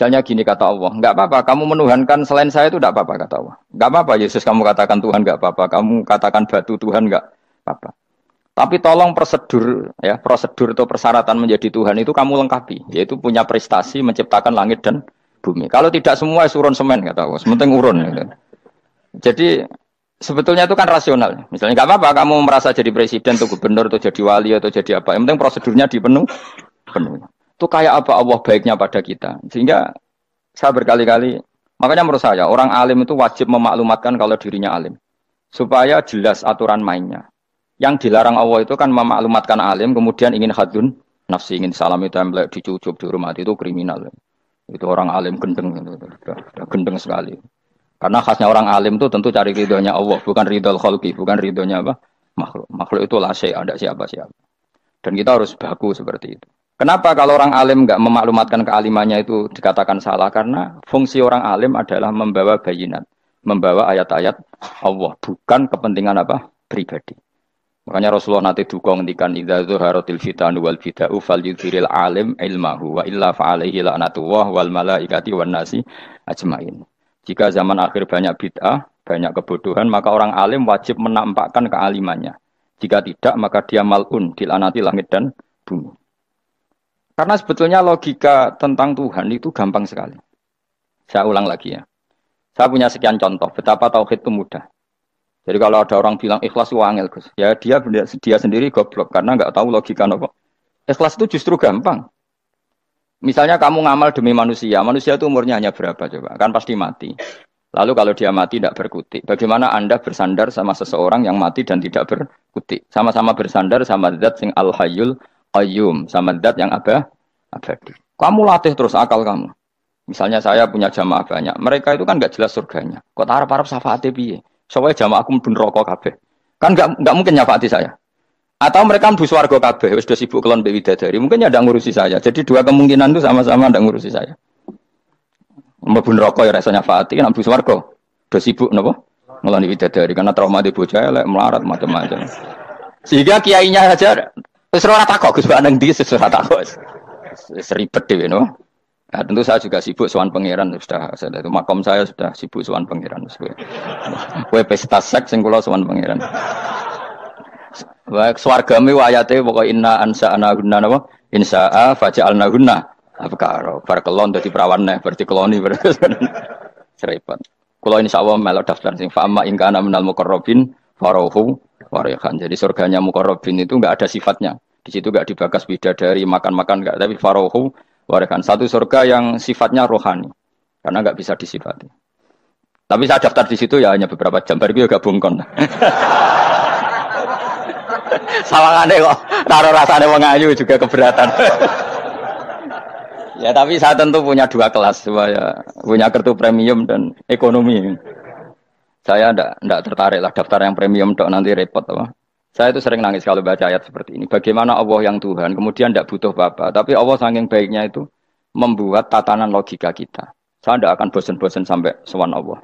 Misalnya gini kata Allah, enggak apa-apa, kamu menuhankan selain saya itu enggak apa-apa kata Allah. Enggak apa-apa Yesus kamu katakan Tuhan enggak apa-apa, kamu katakan batu Tuhan enggak apa-apa. Tapi tolong prosedur ya, prosedur atau persyaratan menjadi Tuhan itu kamu lengkapi, yaitu punya prestasi menciptakan langit dan bumi. Kalau tidak semua urun semen kata Allah, sementing urun gitu. Jadi sebetulnya itu kan rasional. Misalnya enggak apa-apa kamu merasa jadi presiden atau gubernur atau jadi wali atau jadi apa, yang penting prosedurnya dipenuhi. Itu kayak apa Allah baiknya pada kita. Sehingga saya berkali-kali, makanya menurut saya orang alim itu wajib memaklumatkan kalau dirinya alim. Supaya jelas aturan mainnya. Yang dilarang Allah itu kan memaklumatkan alim, kemudian ingin hadun, nafsi ingin salami template, dicucuk, dihormati, itu kriminal. Itu orang alim gendeng, gendeng sekali. Karena khasnya orang alim itu tentu cari ridhonya Allah, bukan ridho khalqi, bukan ridhonya apa? Makhluk. Makhluk itu la syai', ada siapa-siapa. Dan kita harus baku seperti itu. Kenapa kalau orang alim enggak memaklumatkan kealimannya itu dikatakan salah? Karena fungsi orang alim adalah membawa bayinat, membawa ayat-ayat Allah, bukan kepentingan apa? Pribadi. Makanya Rasulullah nanti duka ngendikan idza zuharatil fitanu wal bid'u falyudhiril alim ilmahu wa illa fa'alaihi la'natullah wal malaikati wan nasi ajmain. Jika zaman akhir banyak bid'ah, banyak kebodohan, maka orang alim wajib menampakkan kealimannya. Jika tidak, maka dia mal'un, dilaknati langit dan bumi. Karena sebetulnya logika tentang Tuhan itu gampang sekali. Saya ulang lagi ya. Saya punya sekian contoh betapa tauhid itu mudah. Jadi kalau ada orang bilang ikhlas itu angel, Gus. Ya dia sendiri goblok karena nggak tahu logika apa. Ikhlas itu justru gampang. Misalnya kamu ngamal demi manusia, manusia itu umurnya hanya berapa coba? Kan pasti mati. Lalu kalau dia mati tidak berkutik, bagaimana Anda bersandar sama seseorang yang mati dan tidak berkutik? Sama-sama bersandar sama zat sing al-hayyul qayyum, sama zat yang abadi. Kamu latih terus akal kamu. Misalnya saya punya jamaah banyak, mereka itu kan nggak jelas surganya. Kok harap-harap syafaate piye? Soalnya jamaah aku mlebu neraka kabeh. Kan nggak mungkin nyafaati saya. Atau mereka mlebu swarga kabeh, wis do sibuk kelon mbek widadari. Mungkin ya ndak ngurusi saya. Jadi dua kemungkinan itu sama-sama ndak ngurusi saya. Mlebu neraka ya rasanya nyafaati, kan mlebu swarga do sibuk napa? Ngeloni widadari karena trauma di bocah elek melarat macam-macam. Sehingga kiainya saja wis ora takok Gus Pak nang ndi wis ora takok. Wis ribet dhewe no. Nah, tentu saya juga sibuk sowan pangeran sudah itu makom saya sudah sibuk sowan pangeran. Kowe pesta seks sing kula sowan pangeran. Wa swargame ayate pokoke inna ansa'ana gunna napa? Insa'a faja'alna gunna. Abkaro bar kelon dadi perawan neh berarti keloni berarti. Serepot. Kula insyaallah melok daftar sing fa amma in kana minal muqarrabin farohu warihan. Jadi surganya muqarrabin itu enggak ada sifatnya. Di situ enggak dibagas bidadari makan-makan enggak, tapi farohu warihan. Satu surga yang sifatnya rohani. Karena enggak bisa disifati. Tapi saya daftar di situ ya hanya beberapa jam. Baru juga bungkon. Sawangane kok karo rasane wong ayu juga keberatan. Ya tapi saya tentu punya dua kelas, punya kartu premium dan ekonomi. Saya enggak tertarik lah daftar yang premium dok nanti repot apa. Saya itu sering nangis kalau baca ayat seperti ini. Bagaimana Allah yang Tuhan kemudian enggak butuh apa-apa, tapi Allah saking baiknya itu membuat tatanan logika kita. Saya tidak akan bosan-bosan sampai sowan Allah.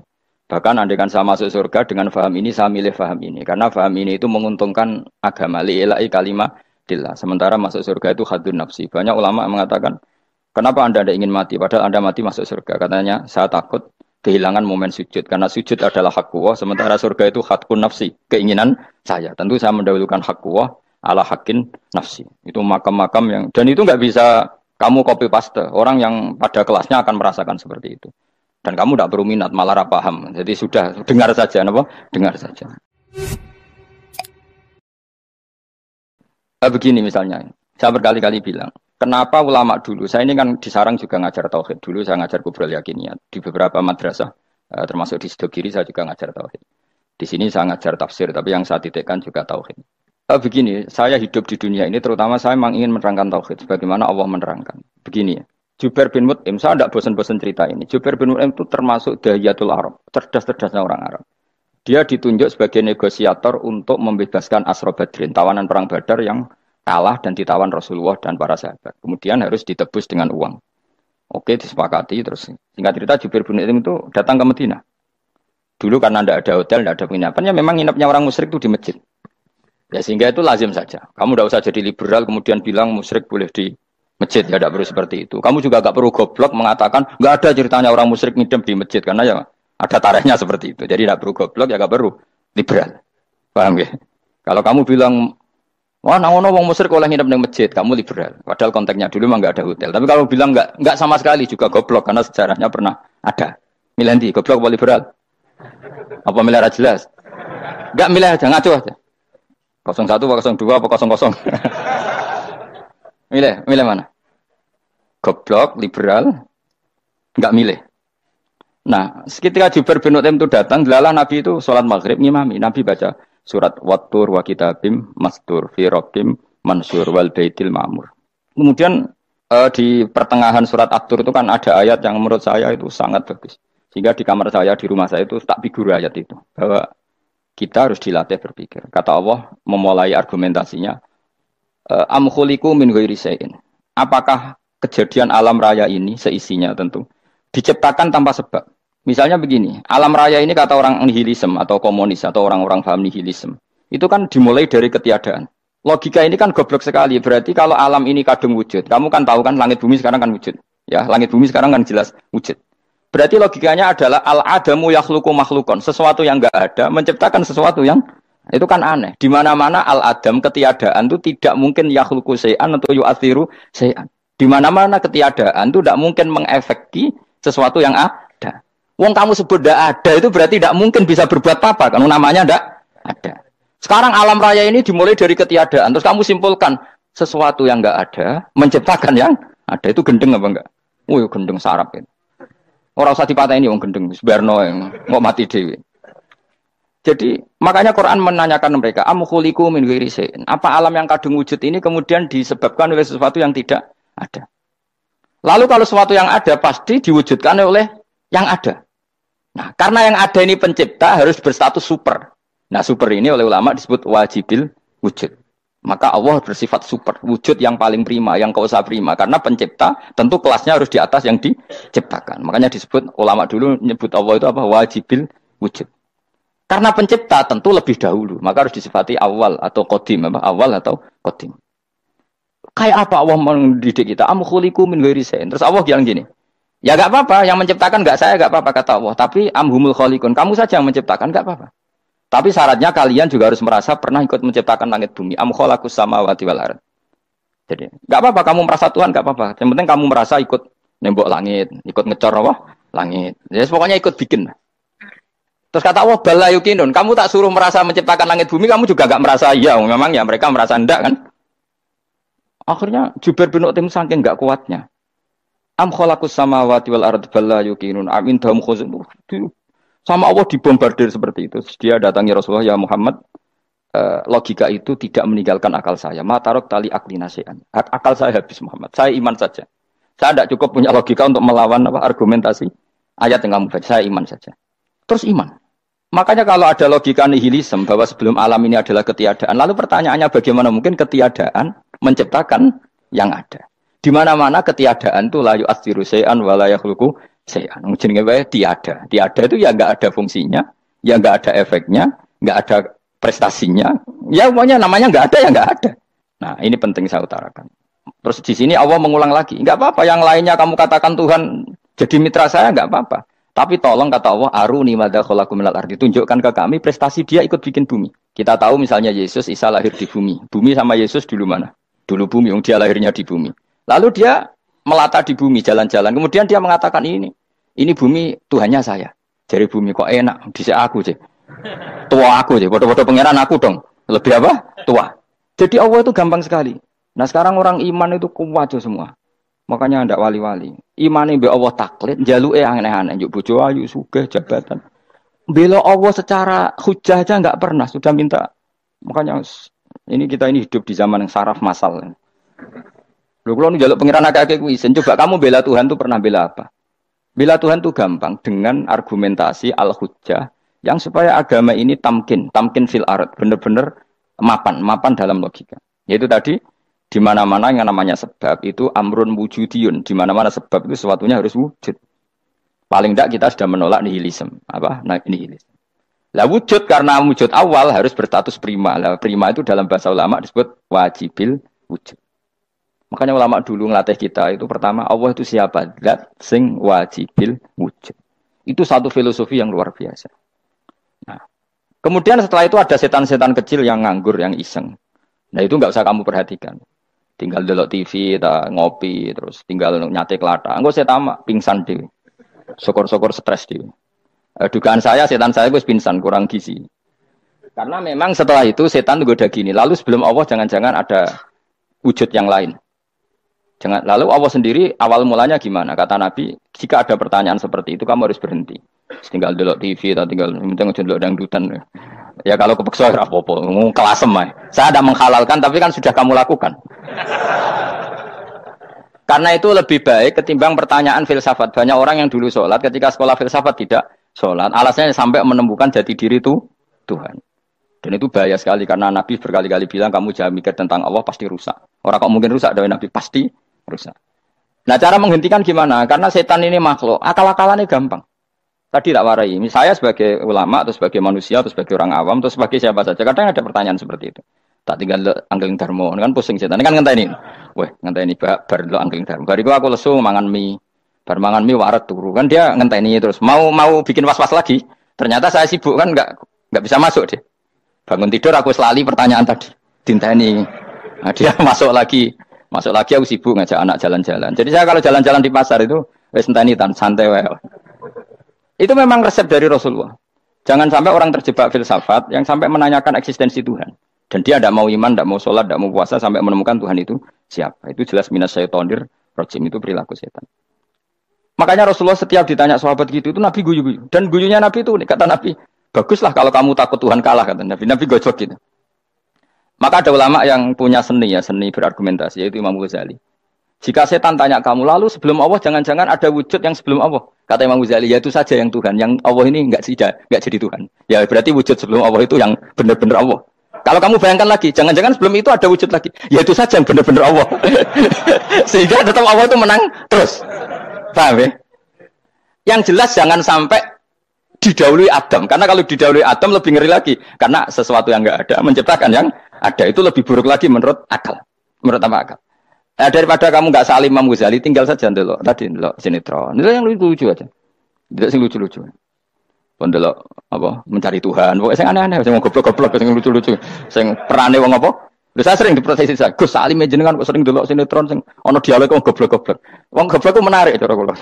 Bahkan andaikan saya masuk surga dengan faham ini, saya milih faham ini. Karena faham ini itu menguntungkan agama. Li'ilai kalimatillah. Sementara masuk surga itu hadun nafsi. Banyak ulama yang mengatakan, kenapa Anda tidak ingin mati? Padahal Anda mati masuk surga. Katanya, saya takut kehilangan momen sujud. Karena sujud adalah hak Allah. Sementara surga itu hakun nafsi. Keinginan saya. Tentu saya mendahulukan hak Allah ala hakin nafsi. Itu makam-makam yang... Dan itu nggak bisa kamu copy paste. Orang yang pada kelasnya akan merasakan seperti itu. Dan kamu tidak perlu minat, malah paham. Jadi sudah, dengar saja. Apa? Dengar saja. Nah, begini misalnya. Saya berkali-kali bilang. Kenapa ulama dulu, saya ini kan di Sarang juga ngajar tauhid. Dulu saya ngajar kubrul yakiniyat. Di beberapa madrasah, termasuk di Sidogiri saya juga ngajar tauhid. Di sini saya ngajar tafsir, tapi yang saya titikkan juga tauhid. Begini, saya hidup di dunia ini, terutama saya memang ingin menerangkan tauhid. Sebagaimana Allah menerangkan. Begini ya. Jubair bin Mut'im, saya tidak bosan-bosan cerita ini. Jubair bin Mut'im itu termasuk dahiyatul Arab. Cerdas-cerdasnya orang Arab. Dia ditunjuk sebagai negosiator untuk membebaskan Asra Badrin, tawanan perang Badar yang kalah dan ditawan Rasulullah dan para sahabat. Kemudian harus ditebus dengan uang. Oke, disepakati. Terus singkat cerita Jubair bin Mut'im itu datang ke Madinah. Dulu karena tidak ada hotel, tidak ada penginapan, ya memang nginapnya orang musyrik itu di masjid. Ya sehingga itu lazim saja. Kamu tidak usah jadi liberal kemudian bilang musyrik boleh di masjid, ya tidak perlu seperti itu. Kamu juga gak perlu goblok mengatakan nggak ada ceritanya orang musyrik ngidam di masjid karena ya ada tarehnya seperti itu. Jadi tidak perlu goblok ya gak perlu liberal. Paham ya? Kalau kamu bilang wah, nangono wong musyrik oleh nginep di masjid, kamu liberal. Padahal konteksnya dulu mah nggak ada hotel. Tapi kalau bilang nggak sama sekali juga goblok karena sejarahnya pernah ada. Milih nanti goblok apa liberal? Apa milih jelas? Nggak milih aja, ngaco aja. 01 apa 02 apa 00. Milih mana? Goblok, liberal, nggak milih. Nah, ketika Jubair bin Mut'im itu datang, delalah Nabi itu sholat maghrib ngimami. Nabi baca surat Wattur wa kitabim mastur fi rakim mansur wal baitil ma'mur. Kemudian di pertengahan surat At-Tur itu kan ada ayat yang menurut saya itu sangat bagus. Sehingga di kamar saya, di rumah saya itu tak figur ayat itu. Bahwa kita harus dilatih berpikir. Kata Allah memulai argumentasinya. Am khuliqu min ghairi syai'in. Apakah kejadian alam raya ini seisinya tentu diciptakan tanpa sebab? Misalnya begini, alam raya ini kata orang nihilisme atau komunis atau orang-orang paham nihilisme. Itu kan dimulai dari ketiadaan. Logika ini kan goblok sekali. Berarti kalau alam ini kadung wujud, kamu kan tahu kan langit bumi sekarang kan wujud. Ya, langit bumi sekarang kan jelas wujud. Berarti logikanya adalah al-adamu yakhluqu makhlukon, sesuatu yang enggak ada menciptakan sesuatu yang itu kan aneh. Di mana-mana al-adam ketiadaan itu tidak mungkin yakhluqu syai'an atau yu'athiru syai'an. Di mana-mana ketiadaan itu tidak mungkin mengefeki sesuatu yang ada. Wong kamu sebut tidak ada itu berarti tidak mungkin bisa berbuat apa kan namanya tidak ada. Sekarang alam raya ini dimulai dari ketiadaan. Terus kamu simpulkan sesuatu yang enggak ada menciptakan yang ada itu gendeng apa enggak? Oh, gendeng sarap itu. Orang usah dipatahin wong gendeng, sebarno yang mau mati dewi. Jadi makanya Quran menanyakan mereka, am khuliqu min ghairi syai'in. Apa alam yang kadung wujud ini kemudian disebabkan oleh sesuatu yang tidak ada? Lalu kalau sesuatu yang ada pasti diwujudkan oleh yang ada. Nah, karena yang ada ini pencipta harus berstatus super. Nah, super ini oleh ulama disebut wajibil wujud. Maka Allah bersifat super, wujud yang paling prima, yang kausa prima. Karena pencipta tentu kelasnya harus di atas yang diciptakan. Makanya disebut ulama dulu menyebut Allah itu apa? Wajibil wujud. Karena pencipta tentu lebih dahulu, maka harus disifati awal atau qadim, apa? Awal atau qadim. Kayak apa Allah mendidik kita? Am khuliqu min ghairi syai'in. Terus Allah bilang gini, ya enggak apa-apa, yang menciptakan enggak saya, enggak apa-apa kata Allah. Tapi amhumul khaliqun, kamu saja yang menciptakan, enggak apa-apa. Tapi syaratnya kalian juga harus merasa pernah ikut menciptakan langit bumi. Am khalaqus samawati wal ardh. Jadi, enggak apa-apa kamu merasa Tuhan, enggak apa-apa. Yang penting kamu merasa ikut nembok langit, ikut ngecor apa? Langit. Jadi pokoknya ikut bikin. Terus kata Allah bala yukinun, kamu tak suruh merasa menciptakan langit bumi, kamu juga enggak merasa iya, memang ya mereka merasa enggak kan? Akhirnya Jubair bin Mut'im saking enggak kuatnya. Am khalaqus samawati wal ardh bala yukinun am indahum khuzun. Sama Allah dibombardir seperti itu. Dia datangi Rasulullah, ya Muhammad, logika itu tidak meninggalkan akal saya. Matarok tali akli nasihan. Akal saya habis Muhammad. Saya iman saja. Saya tidak cukup punya logika untuk melawan argumentasi ayat yang kamu baca. Saya iman saja. Terus iman. Makanya kalau ada logika nihilisme bahwa sebelum alam ini adalah ketiadaan, lalu pertanyaannya bagaimana mungkin ketiadaan menciptakan yang ada? Di mana-mana ketiadaan itu la yu'atsiru syai'an wa la yakhluqu syai'an. Jenenge wae tiada. Tiada itu ya enggak ada fungsinya, ya enggak ada efeknya, enggak ada prestasinya. Ya pokoknya namanya enggak ada ya enggak ada. Nah, ini penting saya utarakan. Terus di sini Allah mengulang lagi, enggak apa-apa yang lainnya kamu katakan Tuhan jadi mitra saya enggak apa-apa. Tapi tolong kata Allah, aruni madza khalaqu minal ardi, tunjukkan ke kami prestasi dia ikut bikin bumi. Kita tahu misalnya Yesus, Isa lahir di bumi. Bumi sama Yesus dulu mana? Dulu bumi, dia lahirnya di bumi. Lalu dia melata di bumi, jalan-jalan. Kemudian dia mengatakan ini bumi Tuhannya saya. Jadi bumi kok enak, dhisik aku sih. Tua aku sih, bodoh-bodoh pangeran aku dong. Lebih apa? Tua. Jadi Allah itu gampang sekali. Nah sekarang orang iman itu kuat semua. Makanya ndak wali-wali. Imane mbek Allah taklid, njaluke aneh-aneh, njuk bojo ayu, sugih, jabatan. Bela Allah secara hujah aja enggak pernah, sudah minta. Makanya kita ini hidup di zaman yang saraf masal. Lho kula njaluk pangeran akeh-akeh kuwi isin. Coba kamu bela Tuhan tuh pernah bela apa? Bela Tuhan tuh gampang dengan argumentasi al-hujjah yang supaya agama ini tamkin fil ard, benar-benar mapan dalam logika. Yaitu tadi di mana-mana yang namanya sebab itu amrun wujudiyun, di mana-mana sebab itu sesuatunya harus wujud. Paling tidak kita sudah menolak nihilisme. Apa? Nah, nihilisme. Lah wujud karena wujud awal harus berstatus prima. Lah prima itu dalam bahasa ulama disebut wajibil wujud. Makanya ulama dulu ngelatih kita itu pertama Allah itu siapa? Zat sing wajibil wujud. Itu satu filosofi yang luar biasa. Nah, kemudian setelah itu ada setan-setan kecil yang nganggur, yang iseng. Nah itu nggak usah kamu perhatikan. Tinggal delok TV, ngopi, terus tinggal nyate kelata. Enggak saya tamak, pingsan deh. Syukur-syukur stres deh. Dugaan saya setan saya gue pingsan, kurang gizi. Karena memang setelah itu setan goda gini. Lalu sebelum Allah jangan-jangan ada wujud yang lain. Jangan. Lalu Allah sendiri awal mulanya gimana? Kata Nabi, jika ada pertanyaan seperti itu kamu harus berhenti. Tinggal delok TV atau tinggal delok dangdutan. Ya kalau kepeksa apa-apa, kelasem ae. Saya tidak menghalalkan tapi kan sudah kamu lakukan. Karena itu lebih baik ketimbang pertanyaan filsafat. Banyak orang yang dulu sholat ketika sekolah filsafat tidak sholat. Alasannya sampai menemukan jati diri itu Tuhan. Dan itu bahaya sekali karena Nabi berkali-kali bilang kamu jangan mikir tentang Allah pasti rusak. Orang kok mungkin rusak dari Nabi pasti rusak. Nah cara menghentikan gimana? Karena setan ini makhluk, akal-akalannya gampang. Tadi tak warai. Saya sebagai ulama atau sebagai manusia atau sebagai orang awam atau sebagai siapa saja. Kadang ada pertanyaan seperti itu. Tak tinggal anggeling dharma, kan pusing setan. Ini kan ngenteni. Weh, ngenteni bar lo anggeling dharma. Bariku aku lesu mangan mie. Bar mangan mie waret turu. Kan dia ngenteni terus mau bikin was-was lagi. Ternyata saya sibuk kan enggak bisa masuk deh. Bangun tidur aku selali pertanyaan tadi. Dinteni. Nah, dia masuk lagi aku sibuk ngajak anak jalan-jalan. Jadi saya kalau jalan-jalan di pasar itu wis enteni santai wae. Itu memang resep dari Rasulullah. Jangan sampai orang terjebak filsafat yang sampai menanyakan eksistensi Tuhan. Dan dia tidak mau iman, tidak mau sholat, tidak mau puasa sampai menemukan Tuhan itu siapa. Itu jelas minas syaitonir rajim, itu perilaku setan. Makanya Rasulullah setiap ditanya sahabat gitu itu Nabi guyu-guyu. Dan guyunya Nabi itu kata Nabi, baguslah kalau kamu takut Tuhan kalah kata Nabi. Nabi gojok gitu. Maka ada ulama yang punya seni berargumentasi yaitu Imam Ghazali. Jika setan tanya kamu lalu sebelum Allah jangan-jangan ada wujud yang sebelum Allah. Kata Imam Ghazali ya itu saja yang Tuhan. Yang Allah ini enggak jadi Tuhan. Ya berarti wujud sebelum Allah itu yang benar-benar Allah. Kalau kamu bayangkan lagi, jangan-jangan sebelum itu ada wujud lagi. Ya itu saja yang benar-benar Allah. Sehingga tetap Allah itu menang terus. Paham ya? Yang jelas jangan sampai didahului Adam. Karena kalau didahului Adam lebih ngeri lagi. Karena sesuatu yang enggak ada menciptakan yang ada. Itu lebih buruk lagi menurut akal. Menurut apa akal? Nah, daripada kamu enggak salim Imam Ghazali, tinggal saja ndelok. Tadi ndelok sinetron. Itu yang lucu-lucu aja. Tidak sing lucu-lucu. Pendelok apa mencari Tuhan. Pokoknya sing aneh-aneh, sing goblok-goblok, sing lucu-lucu, sing perane wong apa? Lha saya sering diprotes saya. Gus Salim jenengan kok sering delok sinetron sing ana dialog wong goblok-goblok. Wong goblok ku menarik cara kula.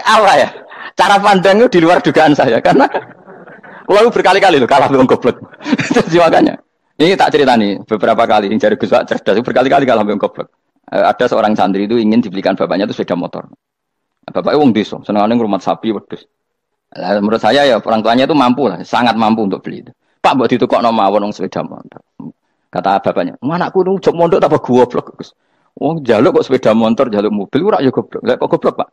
Apa ya? Cara pandang itu di luar dugaan saya karena kula berkali-kali lho kalah wong goblok. Jadi makanya ini tak ceritani beberapa kali yang jari Gus Pak cerdas berkali-kali kalah wong goblok. Ada seorang santri itu ingin dibelikan bapaknya itu sepeda motor. Bapaknya wong desa, senengane ngrumat sapi wedhus. Lah menurut saya ya orang tuanya itu mampu lah, sangat mampu untuk beli itu. Pak mbok ditukokno mawon wong sepeda motor. Kata bapaknya, "Anakku nu jok mondok tak goblok, Gus. Wong njaluk kok sepeda motor, njaluk mobil ora ya goblok." Lah kok goblok, Pak?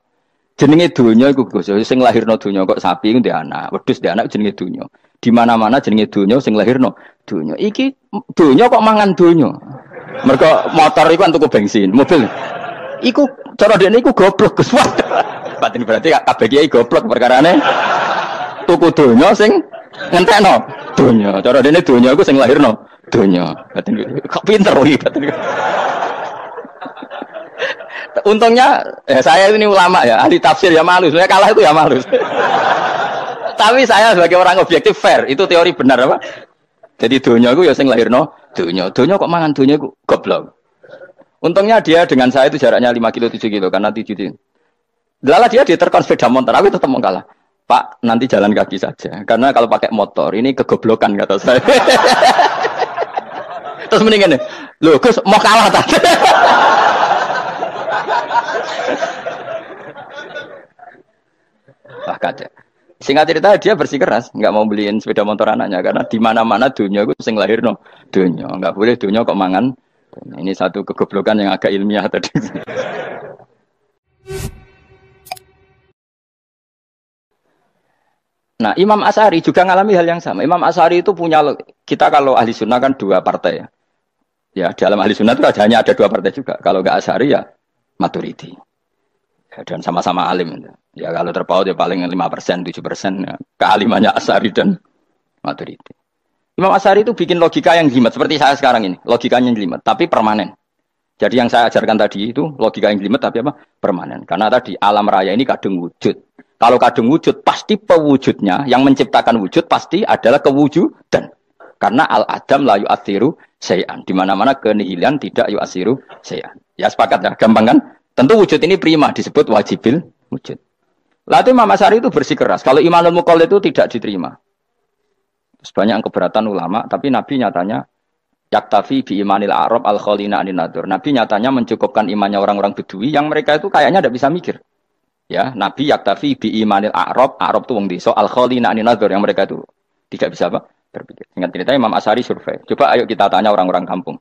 Jenenge donya iku Gus, sing lahirno donya kok sapi ku ndek anak, wedhus ndek anak jenenge donya. Di mana-mana jenenge donya sing lahirno donya. Iki donya kok mangan donya. Mergo motor iku kan tuku bensin, mobil. Iku cara dene iku goblok Gus. Batin berarti kabeh kiai goblok perkarane tuku donya sing ngentekno donya. Cara dene donya iku sing lahirno donya. Batin kok pinter iki batin. Untungnya saya ini ulama ya, ahli tafsir ya malu. Saya kalah itu ya malu. Tapi saya sebagai orang objektif fair, itu teori benar apa? Jadi donya iku ya sing lahirno donya. Donya kok mangan donya iku goblok. Untungnya dia dengan saya itu jaraknya 5 kilo 7 kilo karena 7 kilo. Lala dia diterkon sepeda motor, aku tetap mau kalah. Pak, nanti jalan kaki saja. Karena kalau pakai motor ini kegoblokan kata saya. Terus mendingan nih, loh Gus mau kalah tadi. Wah kacau. Singkat cerita dia bersikeras, nggak mau beliin sepeda motor anaknya karena di mana-mana dunia gue sing lahir no dunia, nggak boleh dunia kok mangan. Ini satu kegoblokan yang agak ilmiah tadi. Nah, Imam Asy'ari juga ngalami hal yang sama. Imam Asy'ari itu punya, kita kalau ahli sunnah kan 2 partai ya. Ya, dalam ahli sunnah itu hanya ada 2 partai juga. Kalau nggak Asy'ari ya Maturidi. Ya, dan sama-sama alim. Ya kalau terpaut ya paling 5%, 7% ya. Kealimannya Asy'ari dan Maturidi. Imam Asy'ari itu bikin logika yang jelimet seperti saya sekarang ini. Logikanya jelimet, tapi permanen. Jadi yang saya ajarkan tadi itu logika yang jelimet tapi apa? Permanen. Karena tadi alam raya ini kadung wujud. Kalau kadung wujud pasti pewujudnya yang menciptakan wujud pasti adalah kewujudan. Karena al-adam la yu'athiru syai'an. Di mana-mana kenihilan tidak yu'athiru syai'an. Ya sepakat ya, gampang kan? Tentu wujud ini prima disebut wajibil wujud. Lalu Imam Asy'ari itu bersikeras. Kalau imanul muqallid itu tidak diterima. Banyak keberatan ulama, tapi Nabi nyatanya yaktafi bi imanil Arab al khalina anin nadur. Nabi nyatanya mencukupkan imannya orang-orang Bedui yang mereka itu kayaknya tidak bisa mikir. Ya, Nabi yaktafi bi imanil Arab itu wong desa al khalina anin nadur yang mereka itu tidak bisa apa? Berpikir. Singkat cerita Imam Asy'ari survei. Coba ayo kita tanya orang-orang kampung.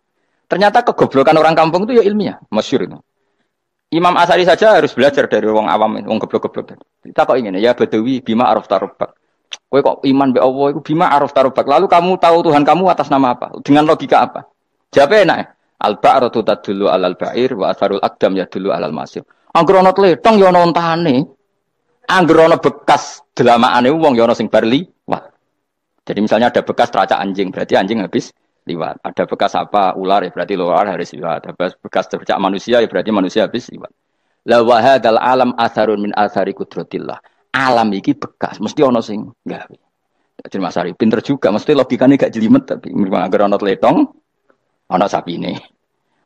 Ternyata kegoblokan orang kampung itu ya ilmiah, masyhur itu. Imam Asy'ari saja harus belajar dari wong awam, wong goblok-goblok. Kita kok ingin ya Badawi bima araf tarubak. Kowe kok iman be Allah iku bima araf tarubak. Lalu kamu tahu Tuhan kamu atas nama apa? Dengan logika apa? Jawabnya enak. Al-ba'ratu tadullu 'alal ba'ir wa atharul aqdam yadullu 'alal masir. Angger ana tletong ya ana ontane. Angger ana bekas delamaane wong ya ana sing bar liwat. Jadi misalnya ada bekas teracak anjing, berarti anjing habis liwat. Ada bekas apa ular ya berarti ular harus liwat. Ada bekas tercak manusia ya berarti manusia habis liwat. La wa hadzal alam atharun min athari qudratillah. Alam iki bekas mesti ana sing gawe. Jadi Mas Ari pinter juga, mesti logikane gak jelimet tapi agar ana tletong ana sapine.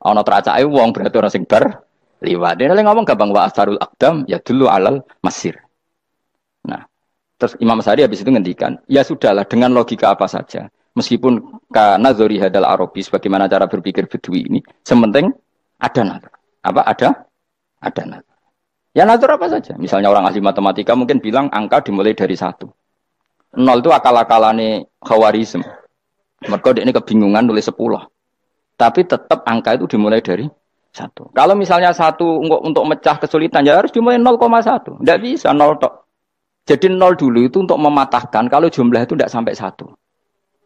Ana teracake wong berarti ana sing bar liwat. Dene ngomong gampang wa atharul aqdam ya dulu alal masir. Nah, terus Imam Asy'ari habis itu ngendikan, ya sudahlah dengan logika apa saja. Meskipun karena zori hadal Arabi bagaimana cara berpikir Bedui ini, sementing ada nazar. Apa ada nazar. Ya nazar apa saja. Misalnya orang ahli matematika mungkin bilang angka dimulai dari 1. 0 itu akal-akalane Khawarizm. Mereka ini kebingungan nulis 10. Tapi tetap angka itu dimulai dari 1. Kalau misalnya 1 untuk mecah kesulitan ya harus dimulai 0,1. Tidak bisa 0 tok. Jadi 0 dulu itu untuk mematahkan kalau jumlah itu tidak sampai 1.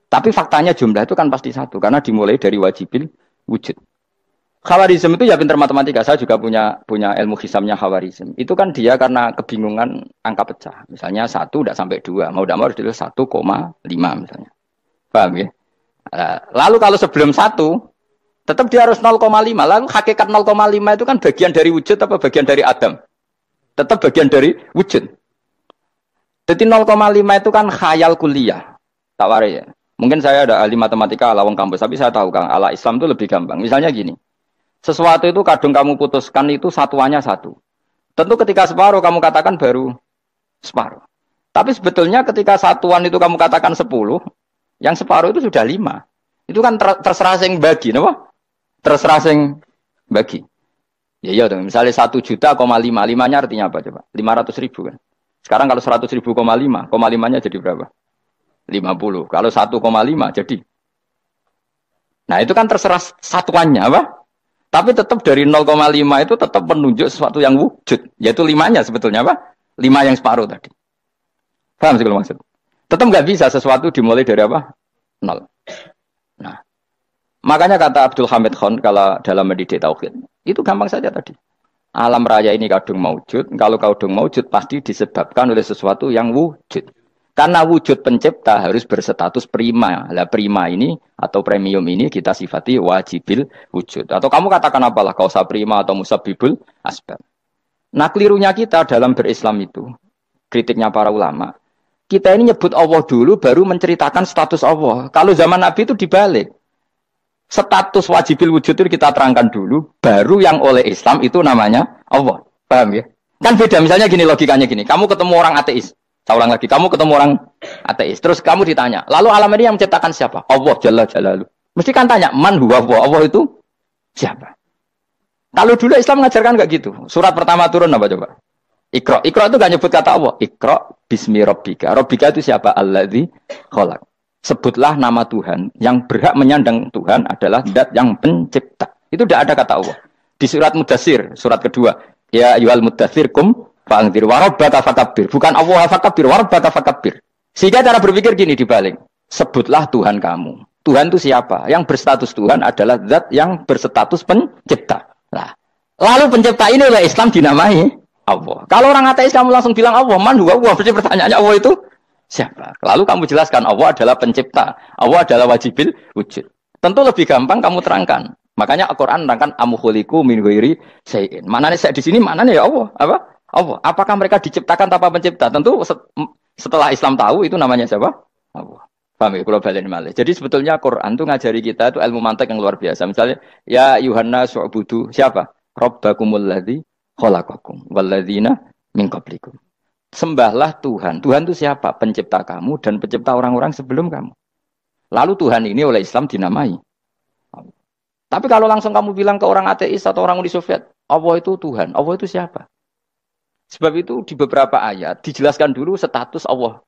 Tapi faktanya jumlah itu kan pasti 1 karena dimulai dari wajibil wujud. Khawarizm itu ya pintar matematika. Saya juga punya ilmu hisabnya Khawarizm. Itu kan dia karena kebingungan angka pecah. Misalnya 1 tidak sampai 2. Mau tidak mau harus ditulis 1,5 misalnya. Paham ya? Lalu kalau sebelum 1 tetap dia harus 0,5. Lalu hakikat 0,5 itu kan bagian dari wujud apa bagian dari Adam? Tetap bagian dari wujud. Jadi 0,5 itu kan khayal kuliah. Tak warai ya. Mungkin saya ada ahli matematika ala wong kampus, tapi saya tahu Kang, ala Islam itu lebih gampang. Misalnya gini. Sesuatu itu kadung kamu putuskan itu satuannya 1. Tentu ketika separuh kamu katakan baru separuh. Tapi sebetulnya ketika satuan itu kamu katakan 10, yang separuh itu sudah 5. Itu kan terserah sing bagi, napa? Terserah sing bagi. Ya iya dong, misalnya 1 juta, 5-nya artinya apa coba? 500 ribu kan. Sekarang kalau 100 ribu, 5-nya jadi berapa? 50. Kalau 1,5 jadi. Nah itu kan terserah satuannya apa? Tapi tetap dari 0,5 itu tetap menunjuk sesuatu yang wujud. Yaitu 5-nya sebetulnya apa? 5 yang separuh tadi. Paham sih kalau maksud? Tetap nggak bisa sesuatu dimulai dari apa? 0. Nah, makanya kata Abdul Hamid Khan kalau dalam mendidik tauhid, itu gampang saja tadi. Alam raya ini kadung maujud. Kalau kadung maujud pasti disebabkan oleh sesuatu yang wujud. Karena wujud pencipta harus berstatus prima. Lah prima ini atau premium ini kita sifati wajibil wujud. Atau kamu katakan apalah kausa prima atau musabbibul asbab. Nah kelirunya kita dalam berislam itu, kritiknya para ulama, kita ini nyebut Allah dulu baru menceritakan status Allah. Kalau zaman Nabi itu dibalik. Status wajibil wujud itu kita terangkan dulu, baru yang oleh Islam itu namanya Allah. Paham ya? Kan beda, misalnya gini logikanya gini, kamu ketemu orang ateis. Saya ulang lagi, kamu ketemu orang ateis, terus kamu ditanya, lalu alam ini yang menciptakan siapa? Allah Jalla Jalaluh. Mesti kan tanya, man huwa Allah itu siapa? Kalau dulu Islam mengajarkan enggak gitu. Surat pertama turun apa coba? Iqra. Iqra itu enggak nyebut kata Allah. Iqra bismi rabbika. Rabbika itu siapa? Alladzi khalaq. Sebutlah nama Tuhan. Yang berhak menyandang Tuhan adalah zat yang pencipta. Itu tidak ada kata Allah. Di surat Mudatsir, surat kedua, ya ayyuhal mudatsir kum fa'anzir wa rabbaka fakabbir. Bukan Allah fakabbir, wa rabbaka fakabbir. Sehingga cara berpikir gini dibalik. Sebutlah Tuhan kamu. Tuhan itu siapa? Yang berstatus Tuhan adalah zat yang berstatus pencipta. Nah, lalu pencipta ini oleh Islam dinamai Allah. Kalau orang ateis kamu langsung bilang Allah, man huwa Allah. Berarti pertanyaannya Allah itu siapa? Lalu kamu jelaskan Allah adalah pencipta. Allah adalah wajibil wujud. Tentu lebih gampang kamu terangkan. Makanya Al-Qur'an nerangkan amkhuliqu min ghairi syai'in. Manane saya di sini manane ya Allah. Apa? Allah. Apakah mereka diciptakan tanpa pencipta? Tentu setelah Islam tahu itu namanya siapa? Allah. Paham ya? Kalau balen malih. Jadi sebetulnya Quran itu ngajari kita itu ilmu mantek yang luar biasa. Misalnya ya Yuhanna su'budu siapa? Rabbakumul ladzi khalaqakum walladzina min qablikum. Sembahlah Tuhan. Tuhan itu siapa? Pencipta kamu dan pencipta orang-orang sebelum kamu. Lalu Tuhan ini oleh Islam dinamai. Tapi kalau langsung kamu bilang ke orang ateis atau orang Uni Soviet, Allah itu Tuhan. Allah itu siapa? Sebab itu di beberapa ayat dijelaskan dulu status Allah.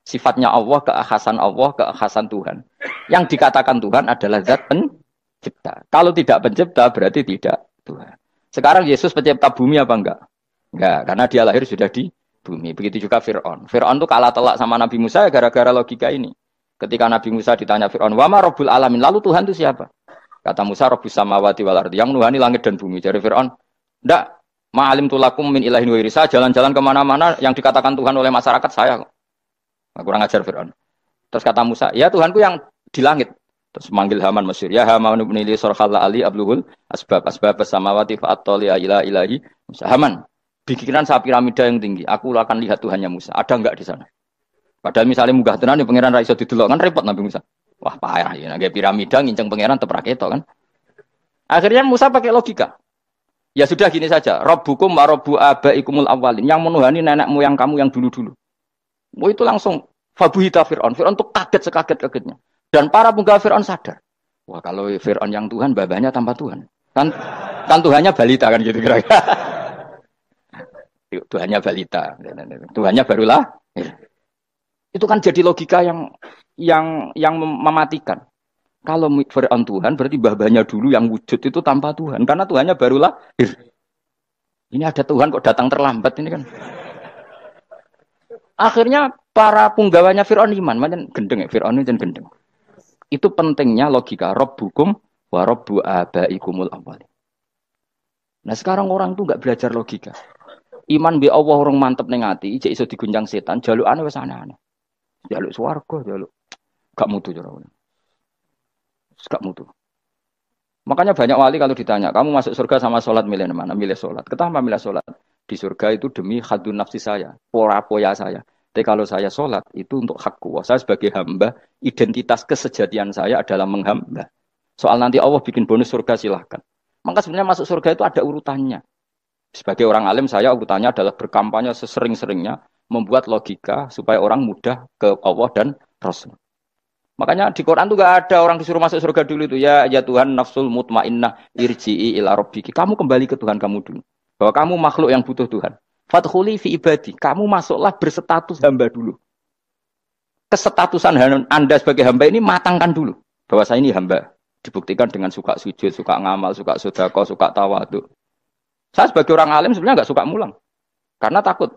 Sifatnya Allah, keakhasan Tuhan. Yang dikatakan Tuhan adalah zat pencipta. Kalau tidak pencipta berarti tidak Tuhan. Sekarang Yesus pencipta bumi apa enggak? Enggak, karena dia lahir sudah di bumi. Begitu juga Fir'aun. Fir'aun itu kalah telak sama Nabi Musa gara-gara logika ini. Ketika Nabi Musa ditanya Fir'aun, "Wa ma rabbul alamin?" Lalu Tuhan itu siapa? Kata Musa, Rabbus samawati wal ardi, yang menuhani langit dan bumi. Jadi Fir'aun, enggak, ma'alim tulakum min ilahin wa irisa, jalan-jalan kemana-mana yang dikatakan Tuhan oleh masyarakat saya. Kurang ajar Fir'aun. Terus kata Musa, ya Tuhanku yang di langit. Terus manggil Haman Mesir, ya Haman ibn Ili sorkhalla ali abluhul asbab samawati fa'attoli ila ilahi Musa. Haman, bikinan saya piramida yang tinggi, aku akan lihat Tuhannya Musa. Ada enggak di sana? Padahal misalnya munggah tenan di pangeran ra iso didelok kan repot Nabi Musa. Wah payah ya, kayak piramida nginceng pangeran teprak itu kan. Akhirnya Musa pakai logika. Ya sudah gini saja, Rabbukum wa rabbu abaikumul awwalin, yang menuhani nenek moyang kamu yang dulu-dulu. Mau itu langsung fabuhita Fir'aun. Fir'aun tuh kaget sekaget-kagetnya. Dan para penggawa Fir'aun sadar. Wah kalau Fir'aun yang Tuhan, babanya tanpa Tuhan. Kan Tuhannya balita kan gitu kira-kira. Tuhannya balita. Tuhannya barulah. Itu kan jadi logika yang mematikan. Kalau Fir'aun Tuhan berarti babanya dulu yang wujud itu tanpa Tuhan. Karena Tuhannya baru lahir. Ini ada Tuhan kok datang terlambat ini kan. Akhirnya para punggawanya Fir'aun iman. Macam gendeng ya, Fir'aun itu gendeng. Itu pentingnya logika. Rabbukum wa rabbu abaikumul awwalin. Nah sekarang orang tuh gak belajar logika. Iman bi Allah orang mantep ning ati, jek iso digunjang setan, jalukane wis aneh-aneh. Jaluk swarga, jaluk gak mutu cara. Gak mutu. Makanya banyak wali kalau ditanya, kamu masuk surga sama sholat milih mana? Milih sholat. Kenapa milih sholat? Di surga itu demi hadun nafsi saya, poya saya. Tapi kalau saya sholat itu untuk hakku. Saya sebagai hamba, identitas kesejatian saya adalah menghamba. Soal nanti Allah bikin bonus surga silahkan. Maka sebenarnya masuk surga itu ada urutannya. Sebagai orang alim saya urutannya adalah berkampanye sesering-seringnya membuat logika supaya orang mudah ke Allah dan Rasul. Makanya di Quran tuh gak ada orang disuruh masuk surga dulu itu ya Tuhan nafsul mutmainnah irji'i ila rabbiki. Kamu kembali ke Tuhan kamu dulu. Bahwa kamu makhluk yang butuh Tuhan. Fadkhuli fi ibadi. Kamu masuklah berstatus hamba dulu. Kesetatusan Anda sebagai hamba ini matangkan dulu. Bahwa saya ini hamba. Dibuktikan dengan suka sujud, suka ngamal, suka sedekah, suka tawadhu. Saya sebagai orang alim sebenarnya gak suka mulang. Karena takut.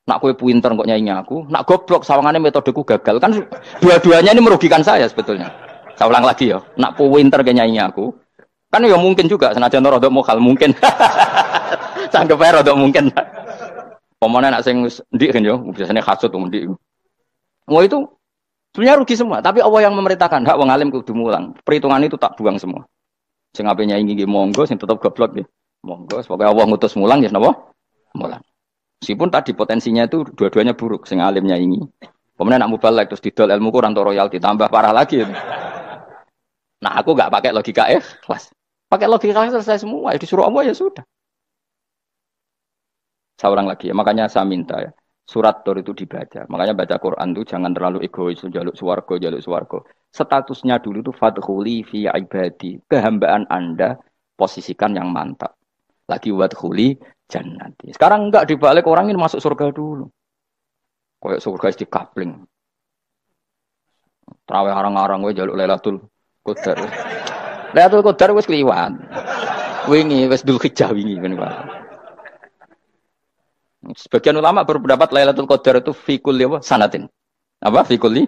Nak kue pinter kok nyanyi aku, nak goblok sawangannya metodeku gagal. Kan dua-duanya ini merugikan saya sebetulnya. Saya ulang lagi ya, nak pinter kayak nyanyi aku. Kan ya mungkin juga, senajan rodok mokal mungkin. Sanggep ae rodok mungkin. Pomone nak sing ndik kan yo, biasanya hasud wong ndik. Mau itu sebenarnya rugi semua, tapi Allah yang memerintahkan hak wong alim kudu mulang. Perhitungan itu tak buang semua. Sing ape nyanyi nggih monggo, sing tetep goblok nggih. Monggo, pokoke Allah ngutus mulang ya napa? Mulang. Meskipun tadi potensinya itu dua-duanya buruk, sing alimnya ini. Kemudian nak mubalek terus didol ilmu kurang atau royalti tambah parah lagi. Nah aku nggak pakai logika kelas, pakai logika selesai semua. Ya disuruh Allah ya sudah. Saya ulang lagi ya, makanya saya minta ya surat Tur itu dibaca. Makanya baca Quran itu jangan terlalu egois, jaluk swarga. Statusnya dulu itu fadkhuli fi ibadi, kehambaan Anda posisikan yang mantap. Lagi wadkhuli jannati. Sekarang enggak dibalik orang ini masuk surga dulu. Kayak surga di kapling. Traweh arang-arang gue jaluk Lailatul Qadar. Lailatul Qadar wis kliwat. Wingi wis Dzulhijjah wingi kan Pak. Sebagian ulama berpendapat Lailatul Qadar itu fi kulli sanatin. Apa fi kulli?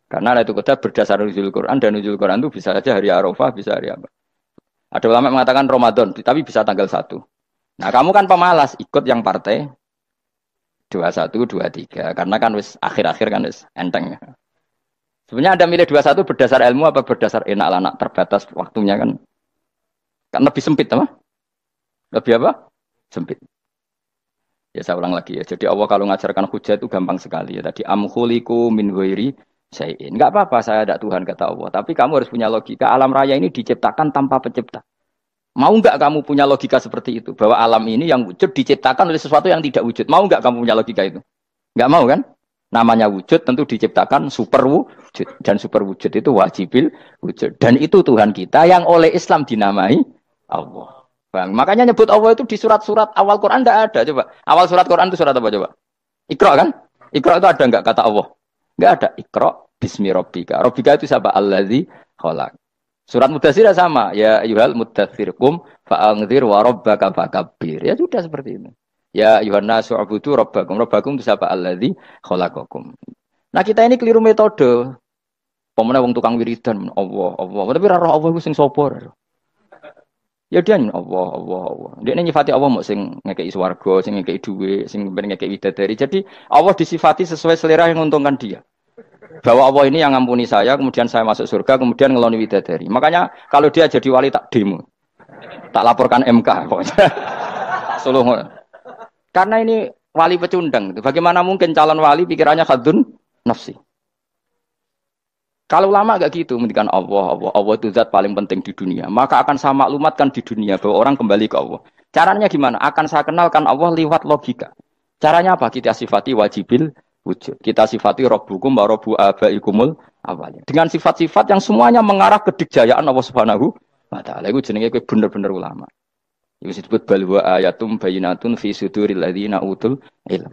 Karena Lailatul Qadar berdasar nuzul Quran dan nuzul Quran itu bisa saja hari Arafah, bisa hari apa. Ada ulama mengatakan Ramadan, tapi bisa tanggal 1. Nah, kamu kan pemalas, ikut yang partai 21, 23. Karena kan wis akhir-akhir kan wis enteng. Sebenarnya Anda milih 21 berdasar ilmu apa berdasar enak terbatas waktunya kan. Kan lebih sempit, apa? Lebih apa? Sempit. Ya saya ulang lagi ya. Jadi Allah kalau ngajarkan hujah itu gampang sekali ya. Tadi amkhuliku min ghairi syai'in. Enggak apa-apa saya ada Tuhan kata Allah. Tapi kamu harus punya logika. Alam raya ini diciptakan tanpa pencipta. Mau enggak kamu punya logika seperti itu? Bahwa alam ini yang wujud diciptakan oleh sesuatu yang tidak wujud. Mau enggak kamu punya logika itu? Enggak mau kan? Namanya wujud tentu diciptakan super wujud. Dan super wujud itu wajibil wujud. Dan itu Tuhan kita yang oleh Islam dinamai Allah. Bang, makanya nyebut Allah itu di surat-surat awal Quran enggak ada. Coba. Awal surat Quran itu surat apa coba? Iqra kan? Iqra itu ada enggak kata Allah? Enggak ada. Iqra bismi rabbika. Rabbika itu siapa? Allazi khalaq. Surat Mudatsir sama. Ya ayyuhal mudatsir qum fa'anzir wa rabbaka fakabbir. Ya sudah seperti itu. Ya Yohanes su'budu rabbakum. Rabbakum itu siapa? Allazi khalaqakum. Nah kita ini keliru metode. Pemene wong tukang wiridan Allah, Allah. Tapi ora roh Allah iku sing sapa? Ya dia Allah, Allah, Allah. Dia nyifati Allah mau sing ngekeki swarga, sing ngekeki dhuwit, sing ben ngekeki widadari. Jadi Allah disifati sesuai selera yang menguntungkan dia. Bahwa Allah ini yang ngampuni saya, kemudian saya masuk surga, kemudian ngeloni widadari. Makanya kalau dia jadi wali tak demo. Tak laporkan MK pokoknya. Suluh. Karena ini wali pecundang. Bagaimana mungkin calon wali pikirannya khadun nafsi? Kalau lama gak gitu, mendikan Allah, Allah, Allah itu zat paling penting di dunia. Maka akan saya maklumatkan di dunia bahwa orang kembali ke Allah. Caranya gimana? Akan saya kenalkan Allah lewat logika. Caranya apa? Kita sifati wajibil wujud. Kita sifati rabbukum wa rabbu abaikumul awalnya. Dengan sifat-sifat yang semuanya mengarah ke dikjayaan Allah Subhanahu wa taala. Iku jenenge kowe bener-bener ulama. Iku disebut balwa ayatum bayinatun fi suduril ladzina utul ilm.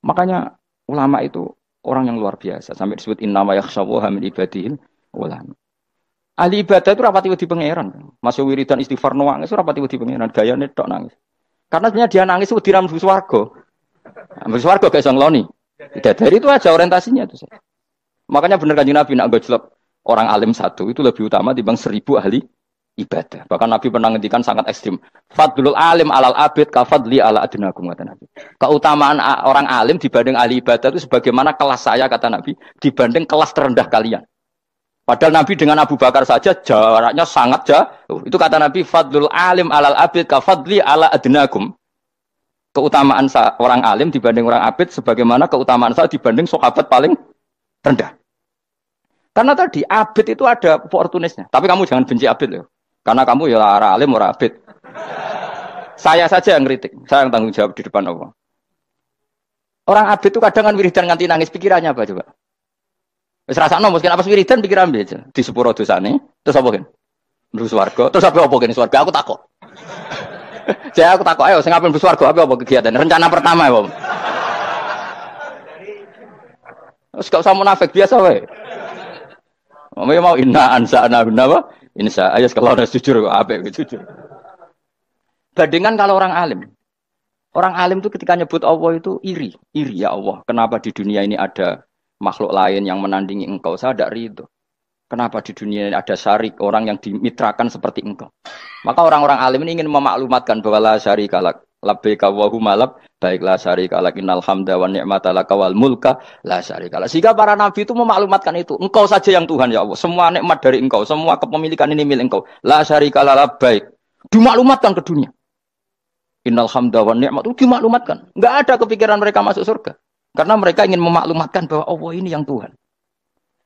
Makanya ulama itu orang yang luar biasa. Sampai disebut innama yakhshawaha min ibadil ulama. Ahli ibadah itu rapati wedi pangeran. Masuk wiridan istighfar nangis rapati wedi pangeran. Gayane tok nangis. Karena sebenarnya dia nangis wedi ra mlebu swarga. Mlebu swarga gak iso ngloni. Dari itu aja orientasinya itu. Makanya bener Kanjeng Nabi nak gojlok orang alim satu itu lebih utama dibanding 1000 ahli ibadah. Bahkan Nabi pernah ngendikan sangat ekstrim. Fadlul alim alal abid kafadli ala adnakum kata Nabi. Keutamaan orang alim dibanding ahli ibadah itu sebagaimana kelas saya kata Nabi dibanding kelas terendah kalian. Padahal Nabi dengan Abu Bakar saja jaraknya sangat jauh. Itu kata Nabi fadlul alim alal abid kafadli ala adnakum. Keutamaan orang alim dibanding orang abid sebagaimana keutamaan saya dibanding sahabat paling rendah. Karena tadi abid itu ada oportunisnya. Tapi kamu jangan benci abid loh. Karena kamu ya orang alim, orang abid. Saya saja yang kritik. Saya yang tanggung jawab di depan Allah. Orang abid itu kadang kan wiridan nganti nangis. Pikirannya apa coba? Wis rasakno mungkin apa wiridan pikiran aja. Di sepuro dosane. Terus apa kan? Mlebu swarga. Terus apa kene swarga? Aku takut. Saya aku takut. Ayo sing ape mlebu swarga apa kegiatan? Rencana pertama ya, Om. Terus gak usah munafik biasa wae. Mau inna ansa'na apa? Insya Allah kalau harus jujur, apa jujur. Bandingkan kalau orang alim. Orang alim itu ketika nyebut Allah itu iri. Iri ya Allah. Kenapa di dunia ini ada makhluk lain yang menandingi engkau? Saya tidak ridho. Kenapa di dunia ini ada syarik orang yang dimitrakan seperti engkau? Maka orang-orang alim ini ingin memaklumatkan bahwa la syarika lak. Labbaika wa humalab. Baiklah syarika lak innal hamda wa ni'mata laka wal mulka la syarika lak. Sehingga para nabi itu memaklumatkan itu. Engkau saja yang Tuhan ya Allah. Semua nikmat dari engkau. Semua kepemilikan ini milik engkau. La syarika lak labbaik. Dimaklumatkan ke dunia. Innal hamda wa ni'mata itu dimaklumatkan. Enggak ada kepikiran mereka masuk surga. Karena mereka ingin memaklumatkan bahwa Allah ini yang Tuhan.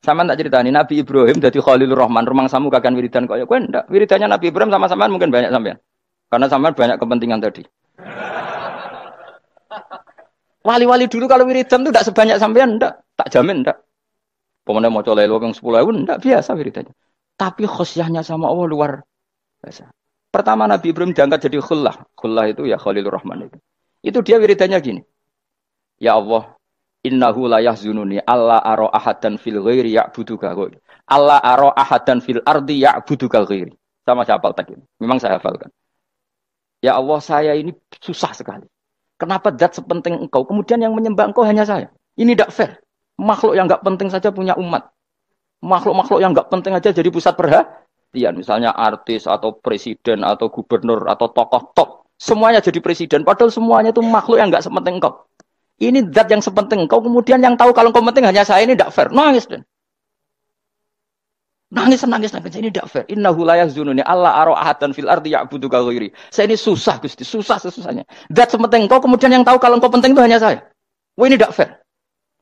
Sama tak ceritani Nabi Ibrahim dari Khalilur Rahman. Rumang samu kagan wiridan kaya kowe ndak. Wiridannya Nabi Ibrahim sama-sama mungkin banyak sampean. Karena sampean banyak kepentingan tadi. Wali-wali dulu kalau wiridan itu tidak sebanyak sampean, enggak. Tak jamin, enggak. Pemenang mau colek yang 10.000, enggak biasa wiridannya. Tapi khosyahnya sama Allah luar biasa. Pertama Nabi Ibrahim diangkat jadi khullah. Khullah itu ya Khalilur Rahman itu. Itu dia wiridannya gini. Ya Allah, innahu la yahzununi alla ara ahadan fil ghairi ya'buduka ghairi. Alla ara ahadan fil ardi ya'buduka ghairi. Sama saya hafal tadi. Memang saya hafalkan. Ya Allah, saya ini susah sekali. Kenapa zat sepenting engkau? Kemudian yang menyembah engkau hanya saya. Ini tidak fair. Makhluk yang enggak penting saja punya umat. Makhluk-makhluk yang enggak penting aja jadi pusat perhatian. Misalnya artis atau presiden atau gubernur atau tokoh top. Semuanya jadi presiden. Padahal semuanya itu makhluk yang enggak sepenting engkau. Ini zat yang sepenting engkau. Kemudian yang tahu kalau engkau penting hanya saya, ini tidak fair. Nangis dan. Nangis. Ini tidak fair. Innahu la yazununi Allah ara ahadan fil ardi ya'budu ghairi. Saya ini susah Gusti, susah sesusahnya. Dat sepenting engkau kemudian yang tahu kalau engkau penting itu hanya saya. Wah ini tidak fair.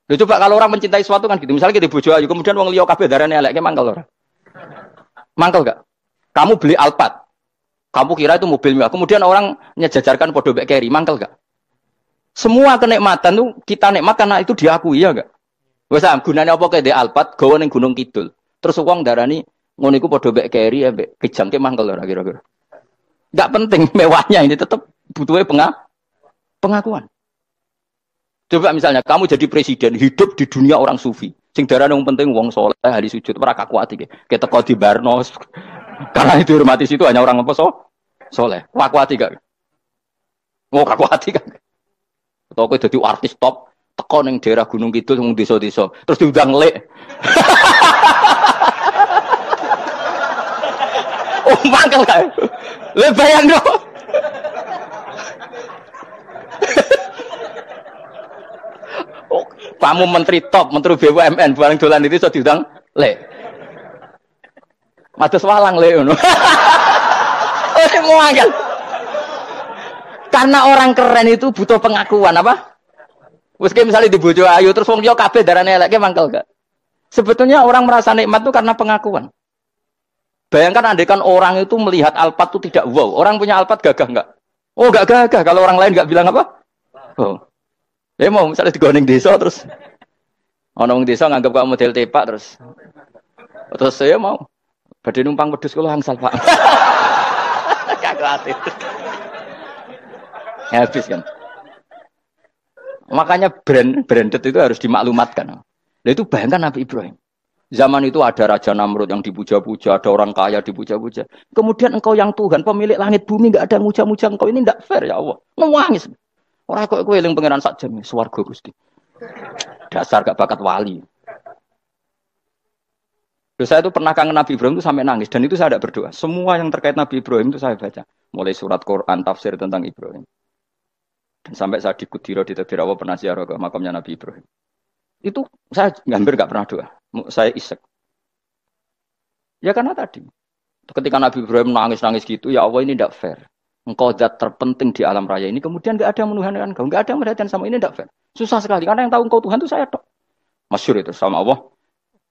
Loh, coba kalau orang mencintai sesuatu kan gitu. Misalnya kita bojo ayu kemudian wong liya kabeh darane elek, mangkel ora? Mangkel enggak? Kamu beli Alphard. Kamu kira itu mobil mewah. Kemudian orang nyejajarkan podo mbek Kerry, mangkel enggak? Semua kenikmatan tuh kita nikmat karena itu diakui ya enggak? Wes gunane apa kaya Alphard gawa ning Gunung Kidul. Terus wong darani ngono iku padha mbek Kerry ambek kejangke mangkel ora kira-kira. Enggak penting mewahnya ini tetap butuhnya pengakuan. Coba misalnya kamu jadi presiden hidup di dunia orang sufi. Sing darane wong penting wong saleh ahli sujud ora kakuati iki. Keteko di Barno. Karena itu dihormati situ hanya orang apa saleh. Kakuati gak? Oh kakuati kan. Atau kowe dadi artis top teko ning daerah Gunung Kidul mung desa-desa terus diundang lek. Oh mangkel kae. Le bayang dong. Oh, kamu menteri top, menteri BUMN, barang dolan itu iso diundang le. Mados walang le ngono. Oh mangkel. Karena orang keren itu butuh pengakuan apa? Wes misalnya di bojo ayu terus wong liya kabeh darane elek mangkel gak? Sebetulnya orang merasa nikmat itu karena pengakuan. Bayangkan andaikan orang itu melihat Alphard itu tidak wow. Orang punya Alphard gagah enggak? Oh enggak gagah. Kalau orang lain enggak bilang apa? Oh. Ya mau misalnya di Gunung desa terus orang desa nganggap kamu model tepak terus saya mau badhe numpang wedhus kula angsal Pak. Kagak habis kan. Makanya branded itu harus dimaklumatkan. Nah itu bayangkan Nabi Ibrahim. Zaman itu ada Raja Namrud yang dipuja-puja, ada orang kaya dipuja-puja. Kemudian engkau yang Tuhan, pemilik langit bumi, enggak ada yang muja-muja engkau. Ini enggak fair ya Allah. Nangis. Orang kok eling pangeran sak jam, swarga Gusti. Dasar gak bakat wali. Terus saya itu pernah kangen Nabi Ibrahim itu sampai nangis. Dan itu saya tidak berdoa. Semua yang terkait Nabi Ibrahim itu saya baca. Mulai surat Quran, tafsir tentang Ibrahim. Dan sampai saya di Kudiro, di Tadbir Allah pernah ziarah ke makamnya Nabi Ibrahim. Itu saya hampir gak pernah doa. Saya isek. Ya karena tadi. Ketika Nabi Ibrahim nangis-nangis gitu, ya Allah ini tidak fair. Engkau zat terpenting di alam raya ini, kemudian gak ada yang menuhankan engkau. Gak ada yang merhatikan sama ini tidak fair. Susah sekali. Karena yang tahu engkau Tuhan itu saya tok. Masyhur itu sama Allah.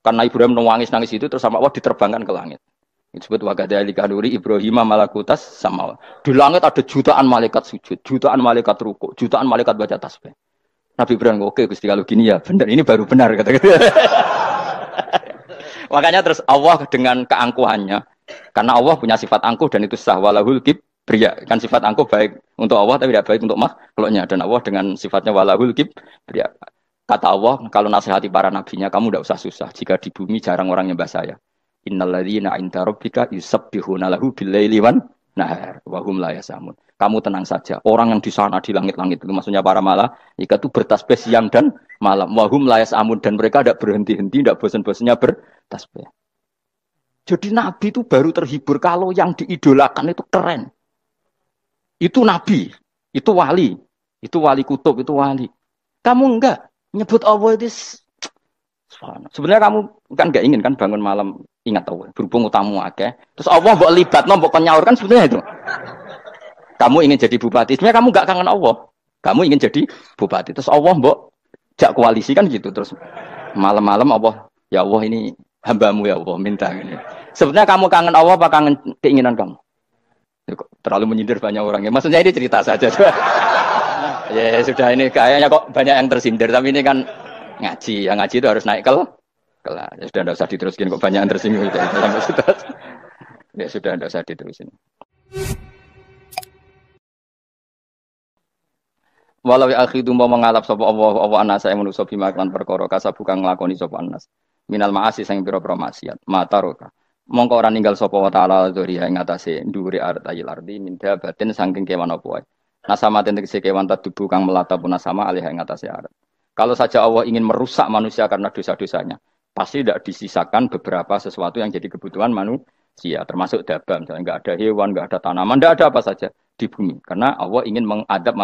Karena Ibrahim nangis-nangis itu, terus sama Allah diterbangkan ke langit. Itu disebut wakadhalika nuri Ibrahim malakutas sama. Di langit ada jutaan malaikat sujud, jutaan malaikat rukuk, jutaan malaikat baca tasbih. Nabi Ibrahim, oke Gusti kalau gini ya benar, ini baru benar kata-kata. Makanya terus Allah dengan keangkuhannya, karena Allah punya sifat angkuh dan itu sah walahul kibriya, kan sifat angkuh baik untuk Allah tapi tidak baik untuk makhluknya, dan Allah dengan sifatnya walahul kibriya. Kata Allah, kalau nasihati para nabinya, kamu tidak usah susah. Jika di bumi jarang orang nyembah saya. Innalladzina 'inda rabbika yusabbihuna lahu bil-laili wan nahar wa hum la yasamun. Kamu tenang saja. Orang yang di sana di langit-langit itu maksudnya para malaikat itu bertasbih siang dan malam. Wa hum la yasamun, dan mereka tidak berhenti-henti, tidak bosan-bosannya bertasbih. Jadi nabi itu baru terhibur kalau yang diidolakan itu keren. Itu nabi, itu wali kutub, itu wali. Kamu enggak nyebut Allah itu. Sebenarnya kamu kan enggak ingin kan bangun malam ingat Allah, berhubung utamu akeh. Terus Allah mbok libatno, mbok nyaur kan sebenarnya itu. Kamu ingin jadi bupati, sebenarnya kamu enggak kangen Allah. Kamu ingin jadi bupati. Terus Allah mbok jak koalisi kan gitu. Terus malam-malam Allah, ya Allah ini hambamu ya Allah, minta ini. Sebenarnya kamu kangen Allah apa kangen keinginan kamu? Terlalu menyindir banyak orang ya. Maksudnya ini cerita saja. Ya sudah, ini kayaknya kok banyak yang tersindir, tapi ini kan ngaji. Yang ngaji itu harus naik kelas. Ya sudah, tidak usah diteruskin kok banyak yang tersinggung. Ya sudah, tidak usah diterusin. Walau akhidu mau mengalap sapa Allah anas saya manusa bima kan perkara kasabuka nglakoni sapa anas. Minal ma'asi sing pira-pira maksiat. Mataroka. Mongko ora ninggal sapa wa ta'ala dzuriya ing atase dhuwure artayil ardi minda batin saking kewan apa wae. Nasama tegese kewan tadubu kang melata punasama alih ing atase arat. Kalau saja Allah ingin merusak manusia karena dosa-dosanya, pasti tidak disisakan beberapa sesuatu yang jadi kebutuhan manusia, termasuk daba, misalnya enggak ada hewan, enggak ada tanaman, enggak ada apa saja di bumi, karena Allah ingin mengadab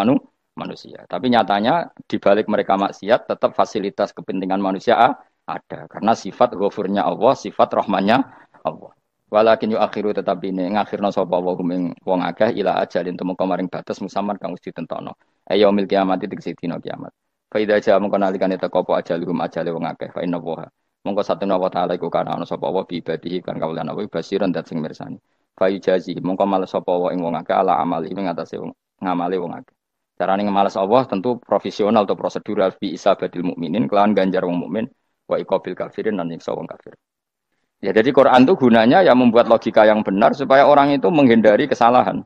manusia. Tapi nyatanya di balik mereka maksiat tetap fasilitas kepentingan manusia ada, karena sifat ghafurnya Allah, sifat rahmannya Allah. Walakin yu akhiru tetapi ini ngakhirna sapa wa hum wong akeh ila ajalin temu kemaring batas musamman kang wis ditentokno. Yaumil kiamat tegese dina kiamat. Fa idza jaa mongko nalikane teko apa ajaluhum ajale wong akeh fa inna wa mongko satuna wa ta'ala iku kana ana sapa wa bi ibadihi kan kawulan apa basiran dat sing mirsani. Fa ijazi mongko males sapa wa ing wong akeh ala amali ing atase ngamale wong akeh. Carane ngemales Allah tentu profesional atau prosedural bi isabatil mukminin kelawan ganjar wong mukmin wa iqabil kafirin lan nyiksa wong kafir. Ya jadi Quran itu gunanya ya membuat logika yang benar supaya orang itu menghindari kesalahan.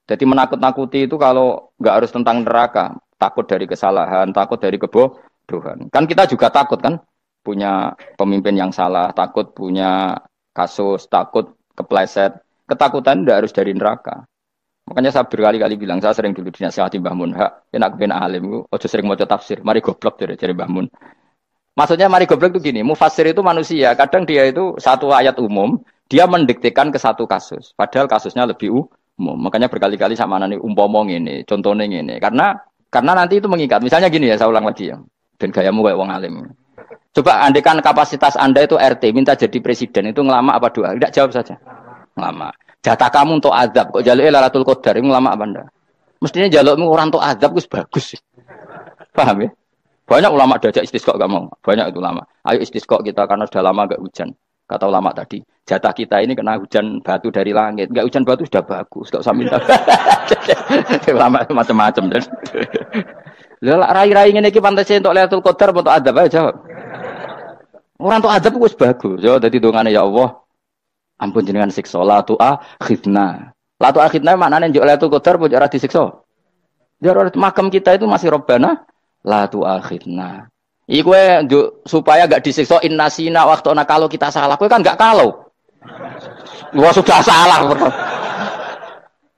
Jadi menakut-nakuti itu kalau nggak harus tentang neraka, takut dari kesalahan, takut dari kebodohan. Kan kita juga takut kan punya pemimpin yang salah, takut punya kasus, takut kepleset. Ketakutan tidak harus dari neraka. Makanya saya berkali-kali bilang, saya sering dulu dinasihati Mbah Mun, enak ben alim, ojo sering maca tafsir, mari goblok dari Mbah Mun. Maksudnya mari goblok itu gini, mufassir itu manusia, kadang dia itu satu ayat umum, dia mendiktekan ke satu kasus, padahal kasusnya lebih umum. Makanya berkali-kali sama nani umpama ini, contohnya ini, karena nanti itu mengikat. Misalnya gini ya, saya ulang lagi ya, dan gayamu kayak wong alim. Coba andekan kapasitas Anda itu RT, minta jadi presiden, itu ngelama apa doa? Tidak, jawab saja. Ngelama. Jatah kamu untuk azab, kok jaluk Lailatul Qadar, itu ngelama apa Anda? Mestinya jalukmu orang untuk azab, itu bagus. Paham ya? Banyak ulama diajak istisqa gak mau. Banyak itu ulama. Ayo istisqa kita karena sudah lama gak hujan. Kata ulama tadi, jatah kita ini kena hujan batu dari langit. Gak hujan batu sudah bagus, gak usah minta. Ulama macam-macam. Lah rai-rai ngene iki pantes entuk Lailatul Qadar untuk adab aja jawab. Orang untuk adab wis bagus. Yo dadi dongane ya Allah. Ampun jenengan siksa la tu akhidna. La tu akhidna maknane njuk Lailatul Qadar pun ora disiksa. Ya makam kita itu masih Rabbana la tu akhidna. Iku supaya gak disiksa innasina waktuna kalau kita salah. Kowe kan gak kalau. Wah sudah salah.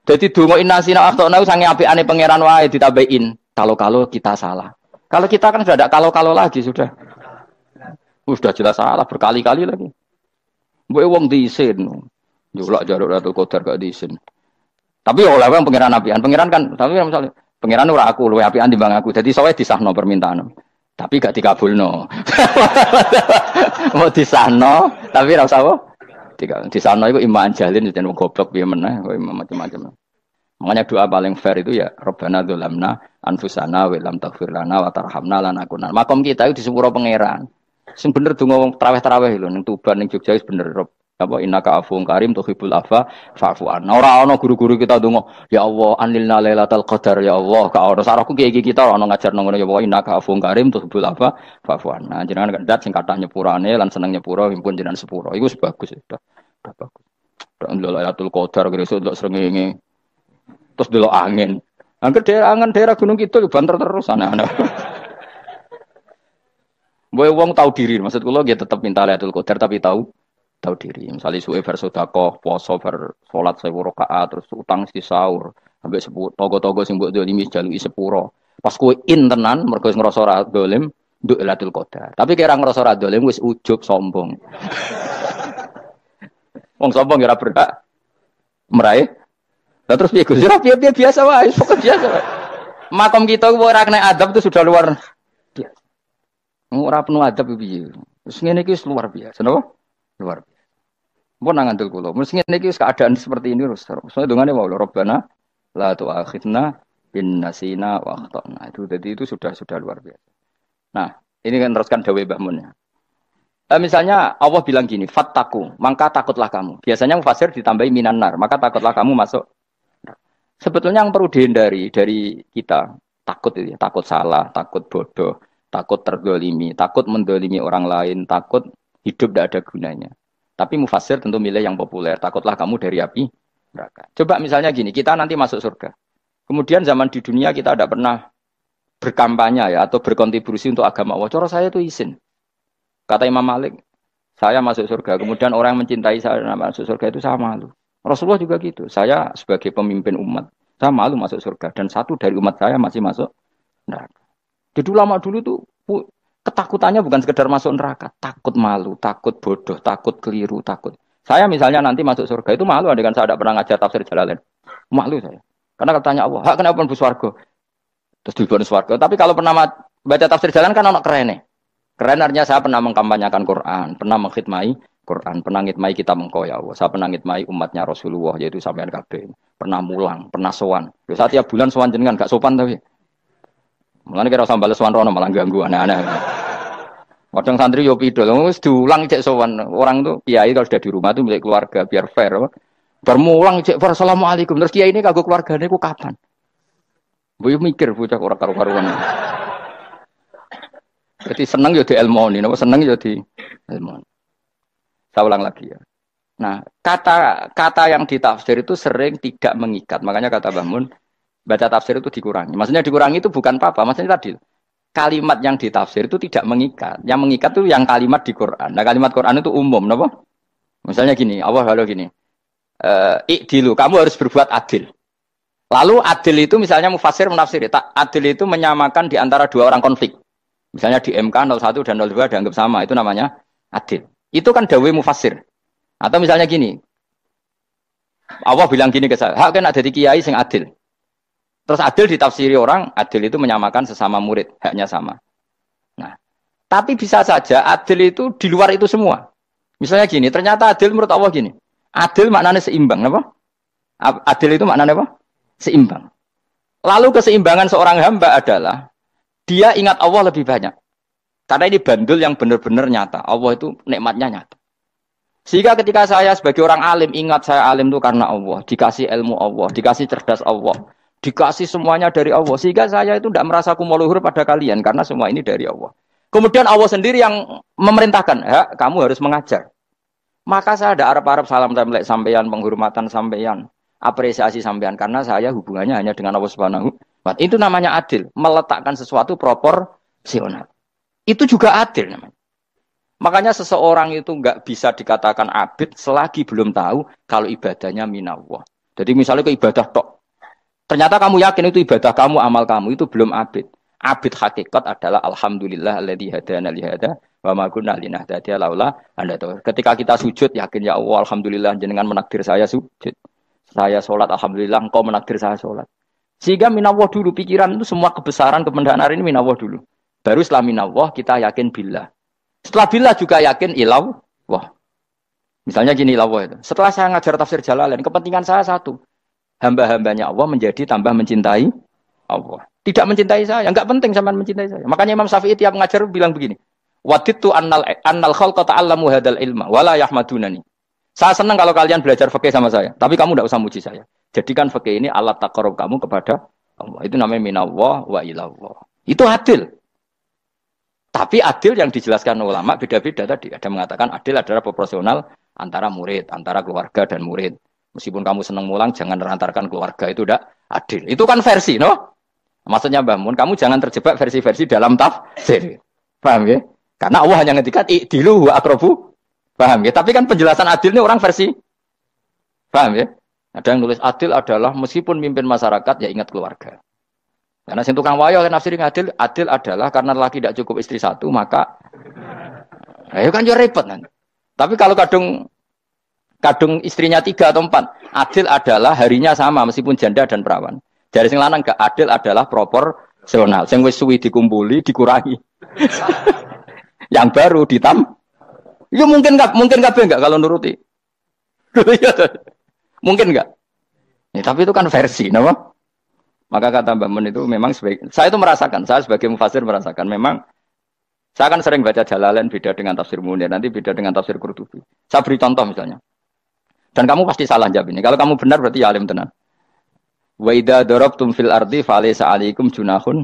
Jadi donga innasina waktuna sange apikane pangeran wae ditambahin. Kalau kita salah. Kalau kita kan sudah ada kalau lagi sudah. Sudah jelas salah berkali-kali lagi. Mbok wong diisin. Njulak jaruk Lailatul Qadar gak diisin. Tapi oleh wong pangeran apian. Pangeran kan tapi misalnya pengiran ora aku luwe apian timbang aku. Jadi sowe disahno permintaan. Tapi gak dikabulno. Mau disahno, tapi ora usah apa? Disahno iku iman jalin jan wong goblok piye meneh, kowe macam-macam. Makanya doa paling fair itu ya Rabbana dzalamna anfusana wa lam taghfir lana wa tarhamna lanakunanna. Makom kita itu di sepuro pangeran. Sing bener donga wong traweh-traweh lho ning Tuban ning Jogja wis bener. Apa innaka afuwun karim tuhibbul afwa fa'fu anna. Ora ana guru-guru kita donga, ya Allah anilna lailatul qadar ya Allah. Ka ora sarahku kiye-kiye kita ora ngajarno ngono ya Allah innaka afuwun karim tuhibbul afwa fa'fu anna. Jenengan kandat sing kathah nyepurane lan seneng nyepuro impun jenengan sepuro. Iku wis bagus sudah. Udah bagus. Lailatul qadar gresuk ndelok srengenge. Terus ndelok angin. Angger daerah Gunung Kidul banter terus aneh-aneh. Boy wong tahu diri, maksud kula nggih tetep minta Lailatul Qadar tapi tahu diri. Misalnya suwe bar sedekah, poso bar salat 1000 rakaat terus utang si sahur, ambek togo-togo sing mbok dolimi jaluki sepuro. Pas kowe tenan mergo wis ngrasa ora dolim, nduk Lailatul Qadar. Tapi kira ngrasa ora dolim wis ujug sombong. Wong sombong ora berhak meraih. Lah terus piye Gus? Ora piye biasa wae, pokok biasa wae. Makom kita ora kena adab itu sudah luar biasa. Ora penuh adab piye. Wis ngene iki wis luar biasa, napa? Luar biasa. Mbon nang ngandel kula. Mesti ngene iki keadaan seperti ini terus. Soale dongane wae Rabbana la tu'akhidna bin nasina wa akhtana. Itu jadi itu sudah luar biasa. Nah, ini kan teruskan dawuh Mbah Mun ya. Misalnya Allah bilang gini, fattaku, maka takutlah kamu. Biasanya mufasir ditambahi minan nar, maka takutlah kamu masuk. Sebetulnya yang perlu dihindari dari kita, takut itu ya, takut salah, takut bodoh, takut terdolimi, takut mendolimi orang lain, takut hidup tidak ada gunanya. Tapi mufasir tentu milih yang populer. Takutlah kamu dari api neraka. Coba misalnya gini, kita nanti masuk surga. Kemudian zaman di dunia kita tidak pernah berkampanye ya atau berkontribusi untuk agama Allah. Cara saya itu izin. Kata Imam Malik, saya masuk surga. Kemudian orang yang mencintai saya masuk surga itu saya malu. Rasulullah juga gitu. Saya sebagai pemimpin umat, saya malu masuk surga. Dan satu dari umat saya masih masuk neraka. Jadi ulama dulu tuh ketakutannya bukan sekedar masuk neraka, takut malu, takut bodoh, takut keliru, takut. Saya misalnya nanti masuk surga itu malu, dengan saya tidak pernah ngajar tafsir Jalalain. Malu saya. Karena katanya Allah, hak kenapa pun swarga? Terus dibon swarga. Tapi kalau pernah baca tafsir Jalalain kan anak keren nih. Keren artinya saya pernah mengkampanyekan Quran, pernah mengkhidmati Quran, pernah ngitmai kitab engkau ya Allah. Saya pernah ngitmai umatnya Rasulullah yaitu sampean kabeh. Pernah mulang, pernah sowan. Yo setiap bulan sowan jenengan gak sopan tapi. Mulane kira usah bales sowan rono malah ganggu aneh-aneh. Kadang santri yo pidol, wis diulang cek sowan. Orang tuh kiai kalau sudah di rumah tuh milik keluarga biar fair. Bermulang cek assalamualaikum. Terus kiai ini kagok keluargane ku kapan? Boyo mikir bocah ora karo-karuan. Jadi seneng yo di ilmu ini, seneng yo di ilmu. Saya ulang lagi ya. Nah, kata yang ditafsir itu sering tidak mengikat. Makanya kata Mbah Mun, baca tafsir itu dikurangi. Maksudnya dikurangi itu bukan apa-apa. Maksudnya tadi, kalimat yang ditafsir itu tidak mengikat. Yang mengikat itu yang kalimat di Quran. Nah, kalimat Quran itu umum, kenapa? Misalnya gini, Allah kalau gini, ikdilu, kamu harus berbuat adil. Lalu adil itu misalnya mufasir menafsiri. Adil itu menyamakan di antara dua orang konflik. Misalnya di MK 01 dan 02 dianggap sama. Itu namanya adil. Itu kan dawai mufasir. Atau misalnya gini, Allah bilang gini ke saya, hak kan ada di kiai sing adil. Terus adil ditafsiri orang, adil itu menyamakan sesama murid, haknya sama. Nah, tapi bisa saja adil itu di luar itu semua. Misalnya gini, ternyata adil menurut Allah gini, adil maknanya seimbang, apa? Adil itu maknanya apa? Seimbang. Lalu keseimbangan seorang hamba adalah dia ingat Allah lebih banyak. Karena ini bandul yang benar-benar nyata. Allah itu nikmatnya nyata. Sehingga ketika saya sebagai orang alim, ingat saya alim itu karena Allah. Dikasih ilmu Allah, dikasih cerdas Allah. Dikasih semuanya dari Allah. Sehingga saya itu tidak merasa kumuluhur pada kalian. Karena semua ini dari Allah. Kemudian Allah sendiri yang memerintahkan. Ya, kamu harus mengajar. Maka saya ada Arab-Arab salam template sampeyan, penghormatan sampeyan, apresiasi sampeyan. Karena saya hubungannya hanya dengan Allah Subhanahu wa Ta'ala. Itu namanya adil. Meletakkan sesuatu proporsional. Itu juga adil namanya. Makanya seseorang itu nggak bisa dikatakan abid selagi belum tahu kalau ibadahnya minallah. Jadi misalnya ke ibadah tok. Ternyata kamu yakin itu ibadah kamu, amal kamu itu belum abid. Abid hakikat adalah alhamdulillah alladzi hadana li hada wa ma kunna linahtadiya laula anda tahu. Ketika kita sujud yakin ya Allah alhamdulillah jenengan menakdir saya sujud. Saya salat alhamdulillah engkau menakdir saya salat. Sehingga minallah dulu pikiran itu semua kebesaran kebenaran ini minallah dulu. Baru setelah minallah kita yakin billah. Setelah billah juga yakin ilallah. Misalnya gini ilallah itu. Setelah saya ngajar tafsir Jalalain, kepentingan saya satu. Hamba-hambanya Allah menjadi tambah mencintai Allah. Tidak mencintai saya, enggak penting sampean mencintai saya. Makanya Imam Syafi'i tiap ngajar bilang begini. Wadittu annal khalqa ta'allamu hadal ilma wala yahmadunani. Saya senang kalau kalian belajar fikih sama saya, tapi kamu enggak usah muji saya. Jadikan fikih ini alat taqarrub kamu kepada Allah. Itu namanya minallah wa ilallah. Itu adil. Tapi adil yang dijelaskan ulama beda-beda tadi. Ada mengatakan adil adalah proporsional antara murid, antara keluarga dan murid. Meskipun kamu senang mulang, jangan merantarkan keluarga. Itu udah adil. Itu kan versi, no? Maksudnya Mbah Mun, kamu jangan terjebak versi-versi dalam tafsir. Paham ya? Karena Allah hanya ngetikan i'dilu wa aqrabu. Paham ya? Tapi kan penjelasan adil ini orang versi. Paham ya? Ada yang nulis adil adalah meskipun mimpin masyarakat, ya ingat keluarga. Karena sing tukang wayo kan nafsirin adil adalah karena laki tidak cukup istri satu maka ayo kan yo repot nanti. Tapi kalau kadung istrinya 3 atau 4, adil adalah harinya sama meskipun janda dan perawan. Dari sing lanang gak adil adalah proporsional. Sing wis suwi dikumpuli dikurangi. Yang baru ya mungkin kabeh enggak kalau nuruti. Mungkin enggak. Ya, tapi itu kan versi, napa? Maka kata Mbak Mun itu memang saya itu merasakan, saya sebagai mufasir merasakan memang saya kan sering baca Jalalain beda dengan tafsir Munir, nanti beda dengan tafsir Qurtubi. Saya beri contoh misalnya. Dan kamu pasti salah jawab ini. Kalau kamu benar berarti ya alim tenan. Wa idza darabtum fil ardi falaysa 'alaikum junahun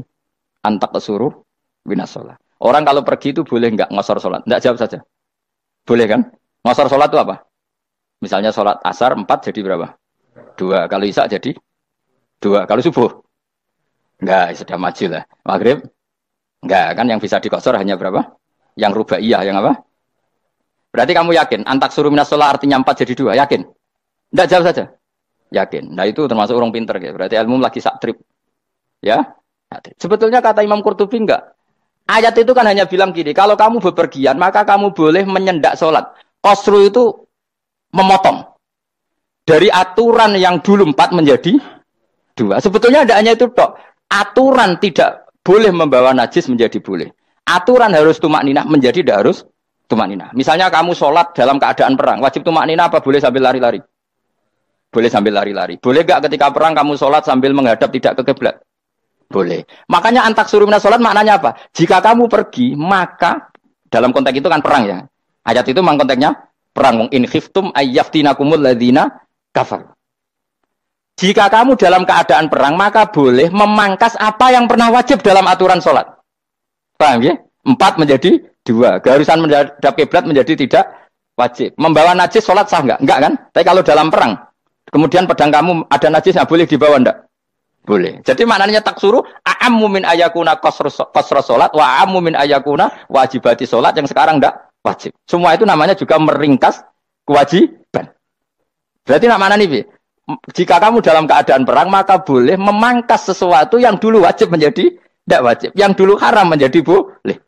an taqsuru minas shalah. Orang kalau pergi itu boleh enggak ngosor salat? Enggak, jawab saja. Boleh kan? Ngosor salat itu apa? Misalnya salat asar 4 jadi berapa? 2. Kalau isya jadi 2. Kalau subuh? Enggak, sudah maju lah. Maghrib? Enggak, kan yang bisa dikosor hanya berapa? Yang rubaiyah, yang apa? Berarti kamu yakin? Antak suruh minas sholat artinya 4 jadi 2, yakin? Enggak, jawab saja. Yakin. Nah itu termasuk orang pinter. Ya. Berarti ilmu lagi sak trip. Ya? Sebetulnya kata Imam Qurtubi enggak. Ayat itu kan hanya bilang gini, kalau kamu bepergian, maka kamu boleh menyendak sholat. Qasru itu memotong. Dari aturan yang dulu 4 menjadi 2. Sebetulnya tidak hanya itu tok. Aturan tidak boleh membawa najis menjadi boleh. Aturan harus tumak ninah menjadi tidak harus tumakninah. Misalnya kamu sholat dalam keadaan perang, wajib tumakninah apa boleh sambil lari-lari? Boleh sambil lari-lari. Boleh gak ketika perang kamu sholat sambil menghadap tidak ke kiblat? Boleh. Makanya antak suruh minas sholat maknanya apa? Jika kamu pergi, maka dalam konteks itu kan perang ya. Ayat itu memang konteksnya perang. In khiftum ayyaftinakumul ladzina kafar. Jika kamu dalam keadaan perang, maka boleh memangkas apa yang pernah wajib dalam aturan sholat. Paham ya? 4 menjadi 2. Keharusan menghadap kiblat menjadi tidak wajib. Membawa najis sholat sah enggak? Enggak kan? Tapi kalau dalam perang, kemudian pedang kamu ada najisnya, boleh dibawa enggak? Boleh. Jadi maknanya tak suruh a'ammu min ayakuna qasra sholat wa a'ammu min ayakuna wajibati sholat yang sekarang enggak wajib. Semua itu namanya juga meringkas kewajiban. Berarti mana nih? Jika kamu dalam keadaan perang, maka boleh memangkas sesuatu yang dulu wajib menjadi tidak wajib. Yang dulu haram menjadi boleh.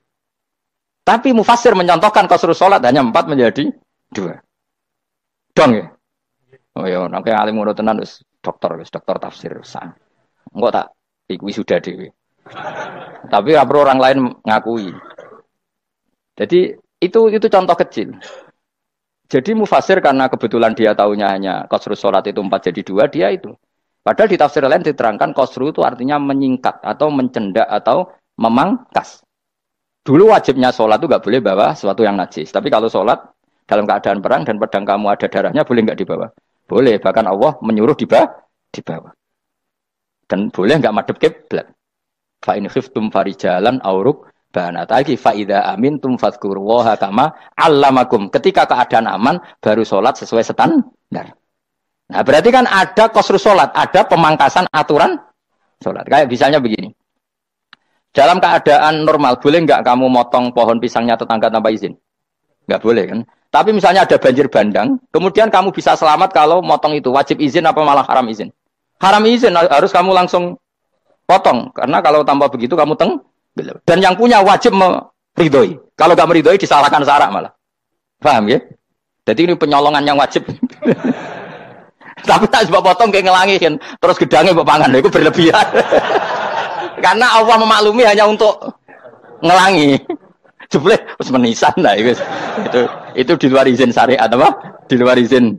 Tapi mufassir mencontohkan qasrus sholat hanya 4 menjadi 2. Dong ya? Oh ya, nanti alim ngono tenan wis dokter tafsir sang. Enggak tak wisuda dhewe. Tapi ora perlu orang lain ngakui. Jadi itu contoh kecil. Jadi mufasir karena kebetulan dia tahunya hanya qasrus sholat itu 4 jadi 2, dia itu. Padahal di tafsir lain diterangkan qasru itu artinya menyingkat atau mencendak atau memangkas. Dulu wajibnya sholat itu nggak boleh bawa sesuatu yang najis. Tapi kalau sholat dalam keadaan perang dan pedang kamu ada darahnya, boleh nggak dibawa? Boleh. Bahkan Allah menyuruh dibawa. Dan boleh nggak madhep kiblat. Fa in khiftum farijalan auruk banat lagi fa idza amintum fadhkurullaha kama 'allamakum. Ketika keadaan aman baru sholat sesuai standar. Nah, berarti kan ada qasrus sholat, ada pemangkasan aturan sholat. Kayak misalnya begini. Dalam keadaan normal boleh nggak kamu motong pohon pisangnya tetangga tanpa izin? Nggak boleh kan? Tapi misalnya ada banjir bandang, kemudian kamu bisa selamat kalau motong itu wajib izin apa malah haram izin? Haram izin, harus kamu langsung potong. Karena kalau tanpa begitu kamu tenggelam. Dan yang punya wajib meridhoi. Kalau nggak meridhoi disalahkan syarak malah. Paham ya? Jadi ini penyolongan yang wajib. Tapi tak sebab potong kayak ngelangiin. Terus gedangnya mbok pangan. Itu berlebihan. Karena Allah memaklumi hanya untuk ngelangi. Jebule wis menisan lah itu di luar izin syariat apa? Di luar izin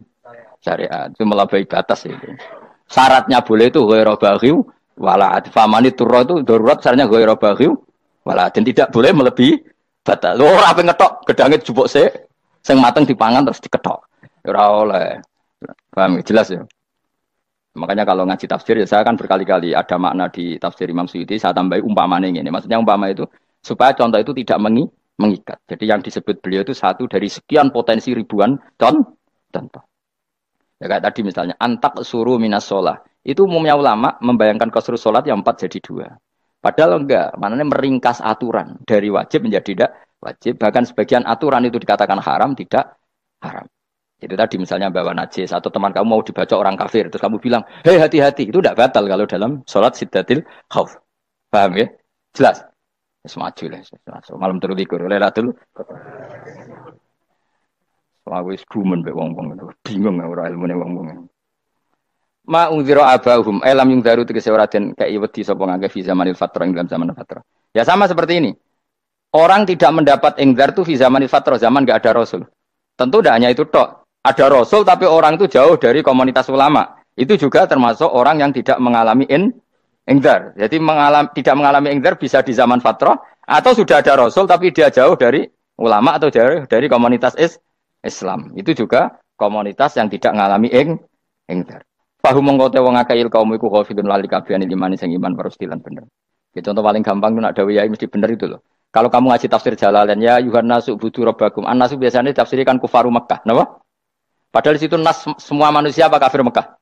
syariat. Itu melampaui batas itu. Syaratnya boleh itu ghairu baghi wala famani turra itu darurat syaratnya ghairu baghi wala dan tidak boleh melebihi batas. Lho ora ape ngetok gedange jupuk sik sing mateng dipangan terus diketok. Ora oleh. Paham jelas ya. Makanya kalau ngaji tafsir ya saya kan berkali-kali ada makna di tafsir Imam Suyuti saya tambahi umpamanya ini. Maksudnya umpama itu supaya contoh itu tidak mengikat. Jadi yang disebut beliau itu satu dari sekian potensi ribuan contoh. Ya kayak tadi misalnya antak suruh minas sholah. Itu umumnya ulama membayangkan qasrus sholat yang 4 jadi 2. Padahal enggak, maknanya meringkas aturan dari wajib menjadi tidak wajib. Bahkan sebagian aturan itu dikatakan haram, tidak haram. Jadi tadi misalnya bawa najis atau teman kamu mau dibaca orang kafir, terus kamu bilang, hei hati-hati, itu tidak batal kalau dalam sholat siddatil khauf. Paham ya? Jelas? Semaju lah. Malam terulikur, lelatul. Aku wis gumen mbek wong-wong bingung ora ilmune wong-wong. Ma unzira abahum alam yung daru tegese ora den kei wedi sapa ngangge fi zamanil fatrah ing dalam zaman fatrah. Ya sama seperti ini. Orang tidak mendapat ingdar itu fi zamanil fatrah, zaman enggak ada rasul. Tentu tidak hanya itu tok. Ada rasul tapi orang itu jauh dari komunitas ulama. Itu juga termasuk orang yang tidak mengalami ingdar. Jadi tidak mengalami ingdar bisa di zaman fatrah atau sudah ada rasul tapi dia jauh dari ulama atau jauh dari komunitas Islam. Itu juga komunitas yang tidak mengalami ingdar. Fahum mengkote wong akail kaum iku khafidun lali kabehane limane sing iman parustilan bener. Ya, contoh paling gampang itu nak dawuh yai mesti bener itu loh. Kalau kamu ngaji tafsir Jalalain ya yuhan nasu budu rabbakum. An-nasu biasanya tafsirkan kufaru Mekah, napa? Padahal di situ nas semua manusia apa kafir Mekah?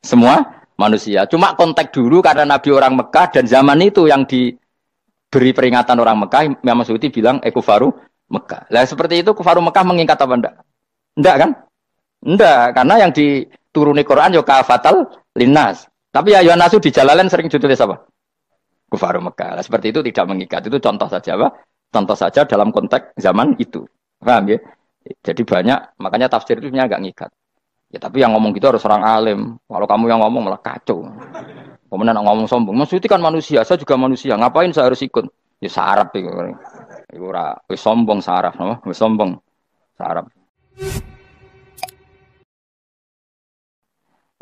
Semua manusia. Cuma konteks dulu karena Nabi orang Mekah dan zaman itu yang diberi peringatan orang Mekah, Imam Suyuti bilang kufaru Mekah. Lah seperti itu kufaru Mekah mengikat apa enggak? Enggak kan? Enggak, karena yang dituruni Quran yo kafatal linnas. Tapi ya yuhan nasu di Jalalain sering ditulis apa? Kufaru Mekah. Lah seperti itu tidak mengikat. Itu contoh saja apa? Contoh saja dalam konteks zaman itu. Paham ya? Jadi banyak, makanya tafsir itu sebenarnya agak ngikat. Ya tapi yang ngomong gitu harus orang alim. Kalau kamu yang ngomong malah kacau. Kemudian ngomong sombong. Maksudnya kan manusia, saya juga manusia. Ngapain saya harus ikut? Ya syarat itu. Iku ora wis sombong saraf, no? Wis sombong saraf.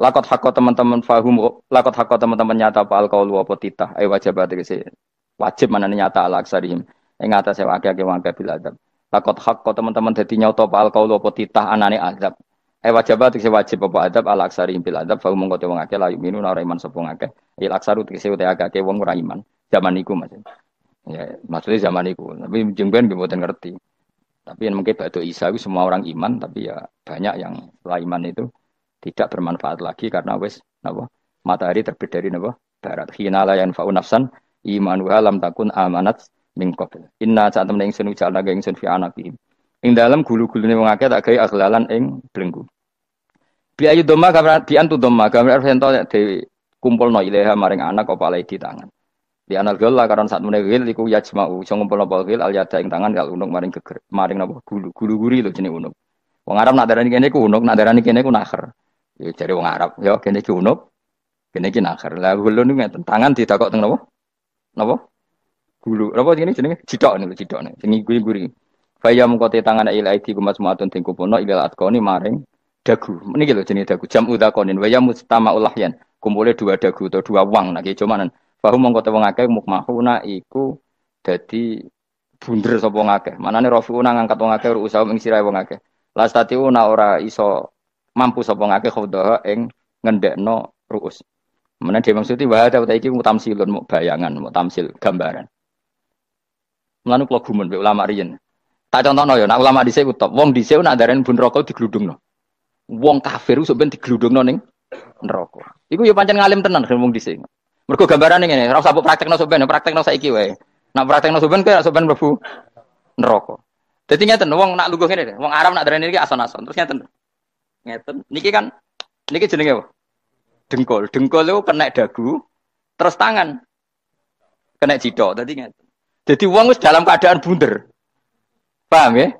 Lakot hakko teman-teman fahum, lakot hakko teman-teman nyata apa alkaulu apa titah, wajibat tegese wajib mana nyata ala aksarihim, ing atase akeh-akeh wangke bil adab. Lakot hakko teman-teman dadi nyata apa alkaulu apa titah anane azab. Wajibat tegese wajib apa adab ala aksarihim bil adab, fahum mongko te wong akeh layu minu ora iman sapa akeh. Il aksaru tegese utek akeh wong ora iman. Zaman iku Mas. Ya, maksudnya zaman iku, tapi jengben mboten ngerti. Tapi yang mungkin batu Isa itu semua orang iman, tapi ya banyak yang setelah iman itu tidak bermanfaat lagi karena wes napa matahari terbit dari napa barat. Hina la yanfa'u nafsan imanuha lam takun amanat min qabl. Inna saat temen ingsun ujalna ga ingsun fi anaqihim. Ing dalem gulu-gulune wong akeh tak gawe aghlalan ing belenggu. Bi ayu doma gambar bi antu doma gambar sento dhewe kumpulno ilaha maring anak apa alai di tangan. Di anal gala karon saat meneh wil iku yajma'u iso ngumpulno apa wil al yada ing tangan kal unuk maring geger maring napa gulu-guri lho jenenge unuk. Wong Arab nak darani kene ku unuk, nak darani kene ku nakher. Ya cari wong Arab, ya kene iki unuk, kene iki nakher. Lah gulu niku ngeten, tangan ditakok teng napa? Napa? Gulu. Napa jenenge cidok niku cidokne. Sing guri-guri. Faya mengko te tangan ilaidi kumas muatun ting kupono ilal atqoni maring dagu. Niki lho jenenge dagu jam udaqonin wa ya mustama'ul lahyan. Kumpule dua dagu atau dua wang nek cumanan. Fahu mengko te wong akeh mukmahuna iku dadi bunder sapa wong akeh. Manane rafiuna ngangkat wong akeh usaha ing sirahe wong akeh. Lastatiuna ora iso mampu sapa ngake khawdaha ing ngendekno ruus. Menawa dhewe maksudi wae ta iki mutamsilun muk bayangan, muk tamsil gambaran. Mulane kula gumun mbek ulama riyen. Tak contohno ya, nek ulama dhisik ku top. Wong dhisik nak darani bun neraka digludungno. Wong kafir ku sampeyan digludungno ning neraka. Iku ya pancen ngalim tenan wong dhisik. Mergo gambarane ngene, ora usah praktekno sampeyan, praktekno saiki wae. Nak praktekno sampeyan kaya sampeyan mlebu neraka. Dadi ngeten wong nak lungguh ngene, wong Arab nak darani iki ason-ason. Terus ngeten. Ngeten. Niki jenenge apa? Dengkul. Dengkul itu kena dagu, terus tangan kena cidok. Dadi ngeten. Jadi wong wis dalam keadaan bunder. Paham ya?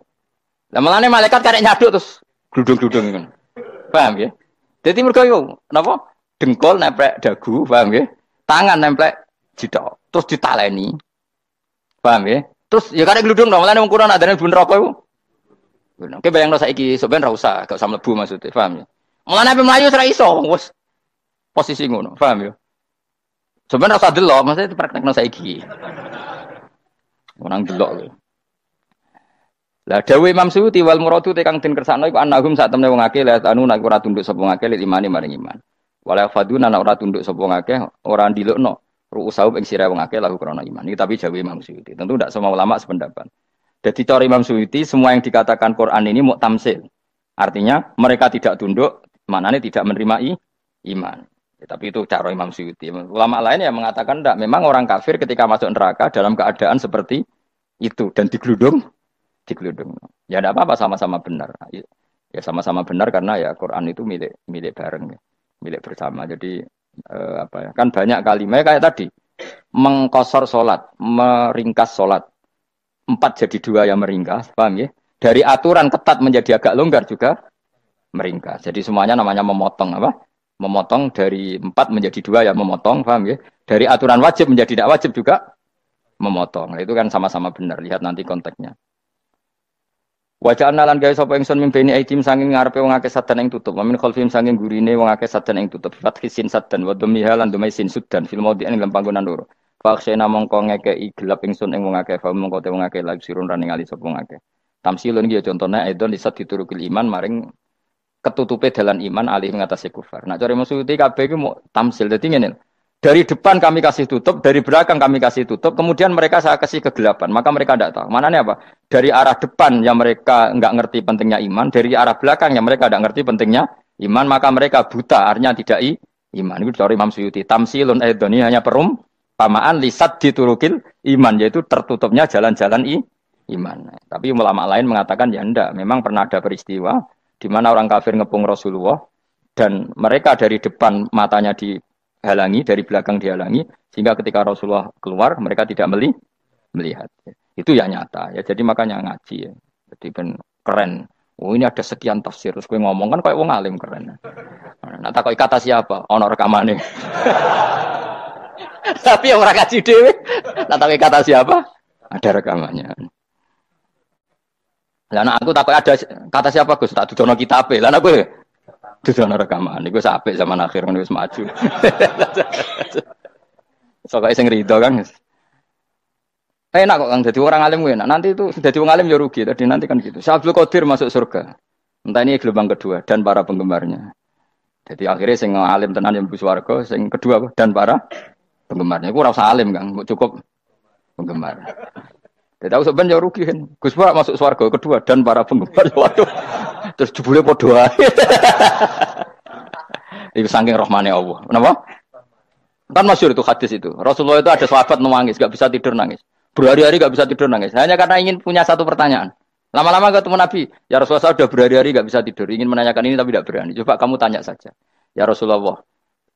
Lah melane malaikat karek nyaduk terus gludung-gludung ngono. Paham ya? Jadi mergo yo napa? Dengkul nempel dagu, paham ya? Tangan nempel cidok, terus ditaleni. Paham ya? Terus ya karek gludung dong, melane wong kurang adane bunder apa iku? Oke bayangno saiki sampean ra usah, gak usah mlebu maksudnya, paham ya? Mulane ape mlayu ora iso, wis posisi ngono, paham ya? Sampean ra usah delok, maksudnya praktekno saiki. Orang delok lho. Lah dawuh Imam Suyuti wal muradu te kang den kersakno iku annahum sak temne wong akeh la anu nek ora tunduk sapa ngakeh lil imani maring iman. Wala faduna nek ora tunduk sapa ngakeh ora ndilukno ru'usau ing sira wong akeh lahu krana iman. Iki tapi dawuh Imam Suyuti. Tentu tidak semua ulama sependapat. Jadi cara Imam Suyuti semua yang dikatakan Quran ini mau tamsil. Artinya mereka tidak tunduk, maknanya tidak menerima iman. Ya, tapi itu cara Imam Suyuti. Ulama lain yang mengatakan tidak. Memang orang kafir ketika masuk neraka dalam keadaan seperti itu dan digeludung. Ya tidak apa-apa sama-sama benar. Ya sama-sama benar karena ya Quran itu milik bareng, ya. Milik bersama. Jadi apa ya? Kan banyak kalimat kayak tadi mengkosor solat, meringkas solat. 4 jadi 2 yang meringkas, paham ya? Dari aturan ketat menjadi agak longgar juga meringkas. Jadi semuanya namanya memotong apa? Memotong dari 4 menjadi 2 yang memotong, paham ya? Dari aturan wajib menjadi tidak wajib juga memotong. Nah, itu kan sama-sama benar. Lihat nanti konteksnya. Wajah analan gawe sapa ingsun mimpeni aitim saking ngarepe wong akeh sadan ing tutup. Wa min khalfihim saking gurine wong akeh sadan ing tutup. Fathi sin sadan wa dhammiha lan dhamai sin sudan fil maudhi'in ing panggonan loro. Faksena mongko ngekeki gelap ingsun ing wong akeh, fa mongko te wong akeh lagi sirun rani ngali sapa wong akeh. Tamsilun iki ya contone aidon disat diturukil iman maring ketutupe dalan iman alih ngatasi kufar. Nah cara maksudi kabeh iku mau tamsil. Dadi ngene. Dari depan kami kasih tutup, dari belakang kami kasih tutup, kemudian mereka saya kasih kegelapan. Maka mereka tidak tahu. Mananya apa? Dari arah depan yang mereka enggak ngerti pentingnya iman, dari arah belakang yang mereka tidak ngerti pentingnya iman, maka mereka buta, artinya tidak iman. Itu dari Imam Suyuti. Tamsilun aidoni hanya perumpamaan lisat diturukil iman, yaitu tertutupnya jalan-jalan iman. Tapi ulama lain mengatakan ya enggak. Memang pernah ada peristiwa di mana orang kafir ngepung Rasulullah dan mereka dari depan matanya dihalangi, dari belakang dihalangi, sehingga ketika Rasulullah keluar mereka tidak melihat. Itu ya nyata ya. Jadi makanya ngaji ya. Jadi ben keren. Oh ini ada sekian tafsir. Terus gue ngomong kan kayak wong alim keren. Nah tak kata siapa? Ono rekamane. Tapi yang orang ngaji dhewe. Nah tak kata siapa? Ada rekamannya. Lah aku takut ada kata siapa Gus tak dudono kitabe. Lah aku dudono rekaman iku apik zaman akhir wis maju. Soale sing rido kan. Enak kok Kang jadi orang alim enak. Nanti itu sudah wong alim ya rugi tadi nanti kan gitu. Syekh Abdul Qadir masuk surga. Entah ini gelombang kedua dan para penggemarnya. Jadi akhirnya sing alim tenan yang bus warga, sing kedua dan para penggemarnya. Iku ora usah alim Kang, cukup penggemar. Jadi aku sebenarnya rugi kan. Gus Pak masuk swarga kedua dan para penggemar. Waduh. Terus jebule padha wae. Iku saking rahmane Allah. Kenapa? Kan masyhur itu hadis itu. Rasulullah itu ada sahabat nangis, enggak bisa tidur nangis. Berhari-hari enggak bisa tidur nangis. Hanya karena ingin punya satu pertanyaan. Lama-lama ketemu Nabi, ya Rasulullah sudah berhari-hari enggak bisa tidur, ingin menanyakan ini tapi tidak berani. Coba kamu tanya saja. Ya Rasulullah,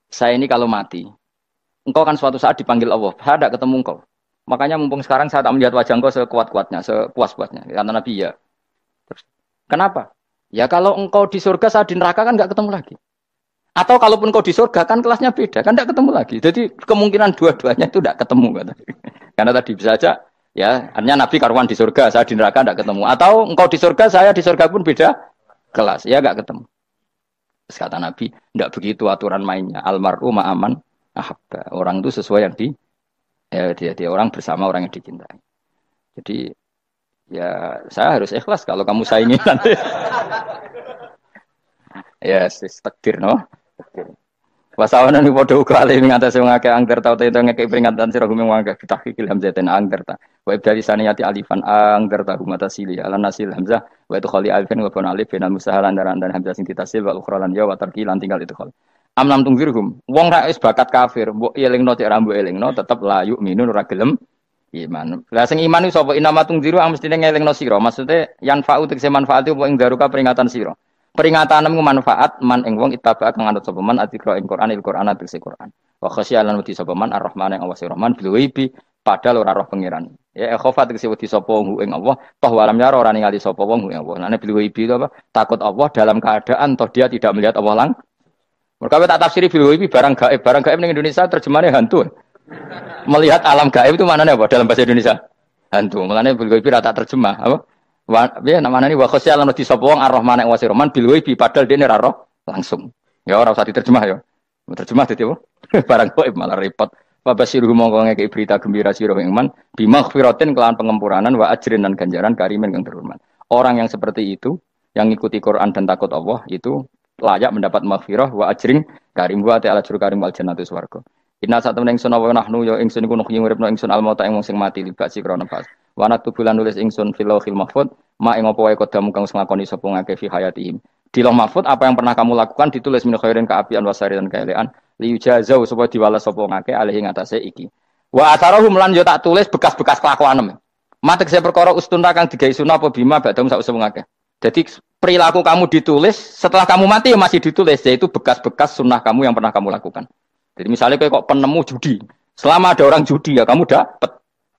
saya ini kalau mati, engkau kan suatu saat dipanggil Allah, saya tidak ketemu engkau. Makanya mumpung sekarang saya tak melihat wajah engkau sekuat-kuatnya, sepuas-puasnya. Kata Nabi ya. Terus, kenapa? Ya kalau engkau di surga, saya di neraka kan enggak ketemu lagi. Atau kalaupun engkau di surga kan kelasnya beda, kan enggak ketemu lagi. Jadi kemungkinan dua-duanya itu enggak ketemu. Kata. Karena tadi bisa saja, ya artinya Nabi karuan di surga, saya di neraka enggak ketemu. Atau engkau di surga, saya di surga pun beda kelas, ya enggak ketemu. Terus kata Nabi, enggak begitu aturan mainnya. Almar'u ma'aman ahabba. Orang itu sesuai yang dia orang bersama orang yang dicintai. Jadi ya saya harus ikhlas kalau kamu saingi nanti. Ya, takdir no. Wasawana ni podo uga alim ngatasi ngake angker tau itu ngeke peringatan sira gumeng wangke bitahqiqil hamzatain angker ta. Wa ibdali saniyati alifan angker ta humatasili ala nasil hamzah wa itu khali alifan wa pun alif binal musahalan dan hamzah sing ditasil wal ukhra lan ya wa tarqi lan tinggal itu khali. Amlam tungzirhum wong ra wis bakat kafir mbok elingno cek rambu elingno tetep la yuk minun ora gelem iman. Lah sing iman iku sapa inama tungziru mestine ngelingno sira. Maksude yan fa'u tegese manfaat apa ing daruka peringatan sira. Peringatanmu manfaat man ing wong ittaba kang anut sapa man adzikra ing Quran il-Quran atis Quran. Wa khasyalan wedi sapa man ar-Rahman ing Allah Rahman bil ghaibi padahal ora roh pangeran. Ya khofa tegese wedi sapa hu ing Allah, toh walam yara ora ningali sapa wong ing Allah. Nane bil ghaibi itu apa? Takut Allah dalam keadaan toh dia tidak melihat Allah lang. Mereka tak tafsiri bil ghaibi barang gaib. Barang gaib ning Indonesia terjemahannya hantu. Melihat alam gaib itu maknanya apa dalam bahasa Indonesia? Hantu. Mulane bil ghaibi rata terjemah apa? Ya namanya ini wakosya lan di sapa wong ar-Rahman ing Rahman bil ghaibi padahal dene ora roh langsung. Ya ora usah diterjemah ya. Terjemah dadi apa? Barang gaib malah repot. Wa basiruhu mongko ngeke berita gembira sira ing man bimaghfiratin kelawan pengempuranan wa ajrin dan ganjaran karimin kang terhormat. Orang yang seperti itu yang ngikuti Quran dan takut Allah itu layak mendapat maghfirah wa ajrin karim wa ta'ala juru karim wal jannatu swarga. Inna satamna ingsun wa nahnu ya ingsun iku nuhyi uripna ingsun al-mauta ing wong sing mati libasi krana pas. Wana tubulan nulis ingsun fil lauhil mahfuz ma ing apa wae kodamu kang nglakoni sapa ngake fi hayatihim. Di lauh mahfuz apa yang pernah kamu lakukan ditulis min khairin kaapian wasari dan kaelean li yujazau supaya diwales sapa ngake alih ing atase iki. Wa atharahum lan yo tak tulis bekas-bekas kelakuanem. Matek saya perkara ustunta kang digawe sunah apa bima badam sak usum ngake. Jadi perilaku kamu ditulis setelah kamu mati ya masih ditulis yaitu bekas-bekas sunnah kamu yang pernah kamu lakukan. Jadi misalnya kayak kok penemu judi, selama ada orang judi ya kamu dapat,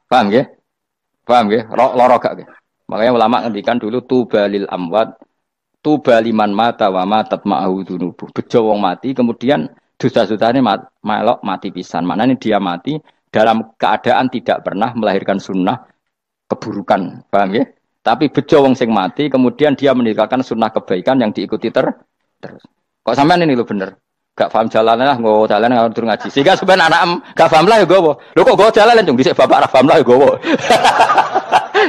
paham ya? Paham ya? Loro gak ya? Makanya ulama ngendikan dulu tubalil amwat, tubaliman mata wa matat ma'ahu dunubuh. Bejo wong mati, kemudian dosa-dosanya melok mati pisan. Maknanya dia mati dalam keadaan tidak pernah melahirkan sunnah keburukan, paham ya? Tapi bejo wong sing mati, kemudian dia meninggalkan sunnah kebaikan yang diikuti terus. Kok sampean ini lo bener? Gak paham jalan lah, gue jalan nggak turun ngaji. Sehingga sebenarnya anak gak paham lah ya gue. Lo kok gue jalan cung, disek bapak gak paham lah ya gue.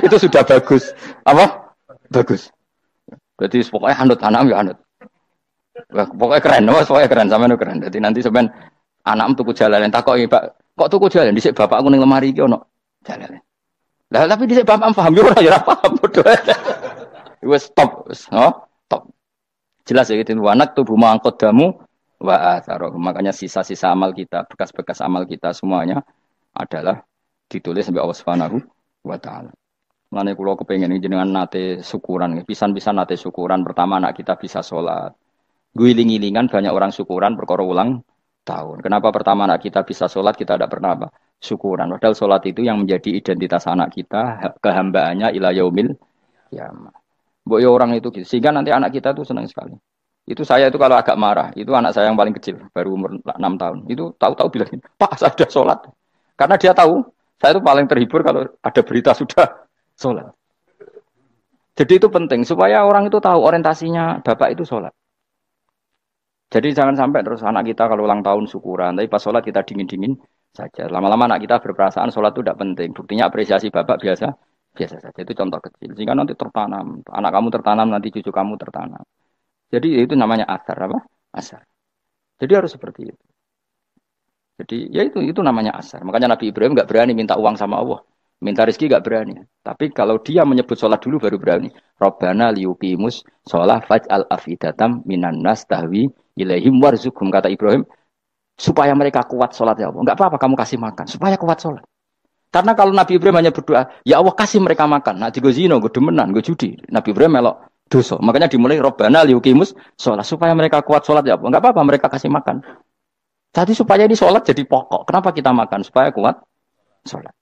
Itu sudah bagus. Apa? Bagus. Berarti pokoknya anut anak ya anut. Pokoknya keren, pokoknya keren sama itu keren. Jadi nanti sebenarnya anak tuku jalan, tak kok pak, kok tuku jalan? Disek bapak aku neng lemari iki ono jalan. Lah tapi disek bapak paham yo ora paham bodoh. Wes stop, stop. Jelas ya gitu. Anak tubuh mangkot damu. Wa atharoh. Makanya sisa-sisa amal kita, bekas-bekas amal kita semuanya adalah ditulis sampai Allah Subhanahu wa taala. Mulane kula kepengin jenengan nate syukuran, pisan-pisan nate syukuran. Pertama anak kita bisa sholat. Guling-gilingan banyak orang syukuran perkara ulang tahun. Kenapa pertama anak kita bisa sholat, kita tidak pernah apa? Syukuran. Padahal sholat itu yang menjadi identitas anak kita, kehambaannya ila yaumil qiyamah. Mbok ya orang itu gitu. Sehingga nanti anak kita tuh senang sekali. Itu saya itu kalau agak marah, itu anak saya yang paling kecil, baru umur 6 tahun. Itu tahu-tahu bilang, Pak saya sudah sholat. Karena dia tahu, saya itu paling terhibur kalau ada berita sudah sholat. Jadi itu penting supaya orang itu tahu orientasinya bapak itu sholat. Jadi jangan sampai terus anak kita kalau ulang tahun syukuran, tapi pas sholat kita dingin-dingin saja. Lama-lama anak kita berperasaan sholat itu tidak penting. Buktinya apresiasi bapak biasa, biasa saja. Itu contoh kecil. Sehingga nanti tertanam, anak kamu tertanam, nanti cucu kamu tertanam. Jadi itu namanya asar apa? Asar. Jadi harus seperti itu. Jadi ya itu namanya asar. Makanya Nabi Ibrahim nggak berani minta uang sama Allah. Minta rezeki nggak berani. Tapi kalau dia menyebut sholat dulu baru berani. Rabbana liyuqimus sholat faj'al afidatam minan nas tahwi ilaihim warzuqhum, kata Ibrahim, supaya mereka kuat sholat ya Allah. Enggak apa-apa kamu kasih makan, supaya kuat sholat. Karena kalau Nabi Ibrahim hanya berdoa, ya Allah kasih mereka makan. Nah, gue zino, gue demenan, gue judi. Nabi Ibrahim melok dosa. Makanya dimulai Rabbana liyuqimus sholat, supaya mereka kuat sholat ya Allah. Enggak apa-apa mereka kasih makan. Jadi supaya di sholat jadi pokok. Kenapa kita makan? Supaya kuat sholat.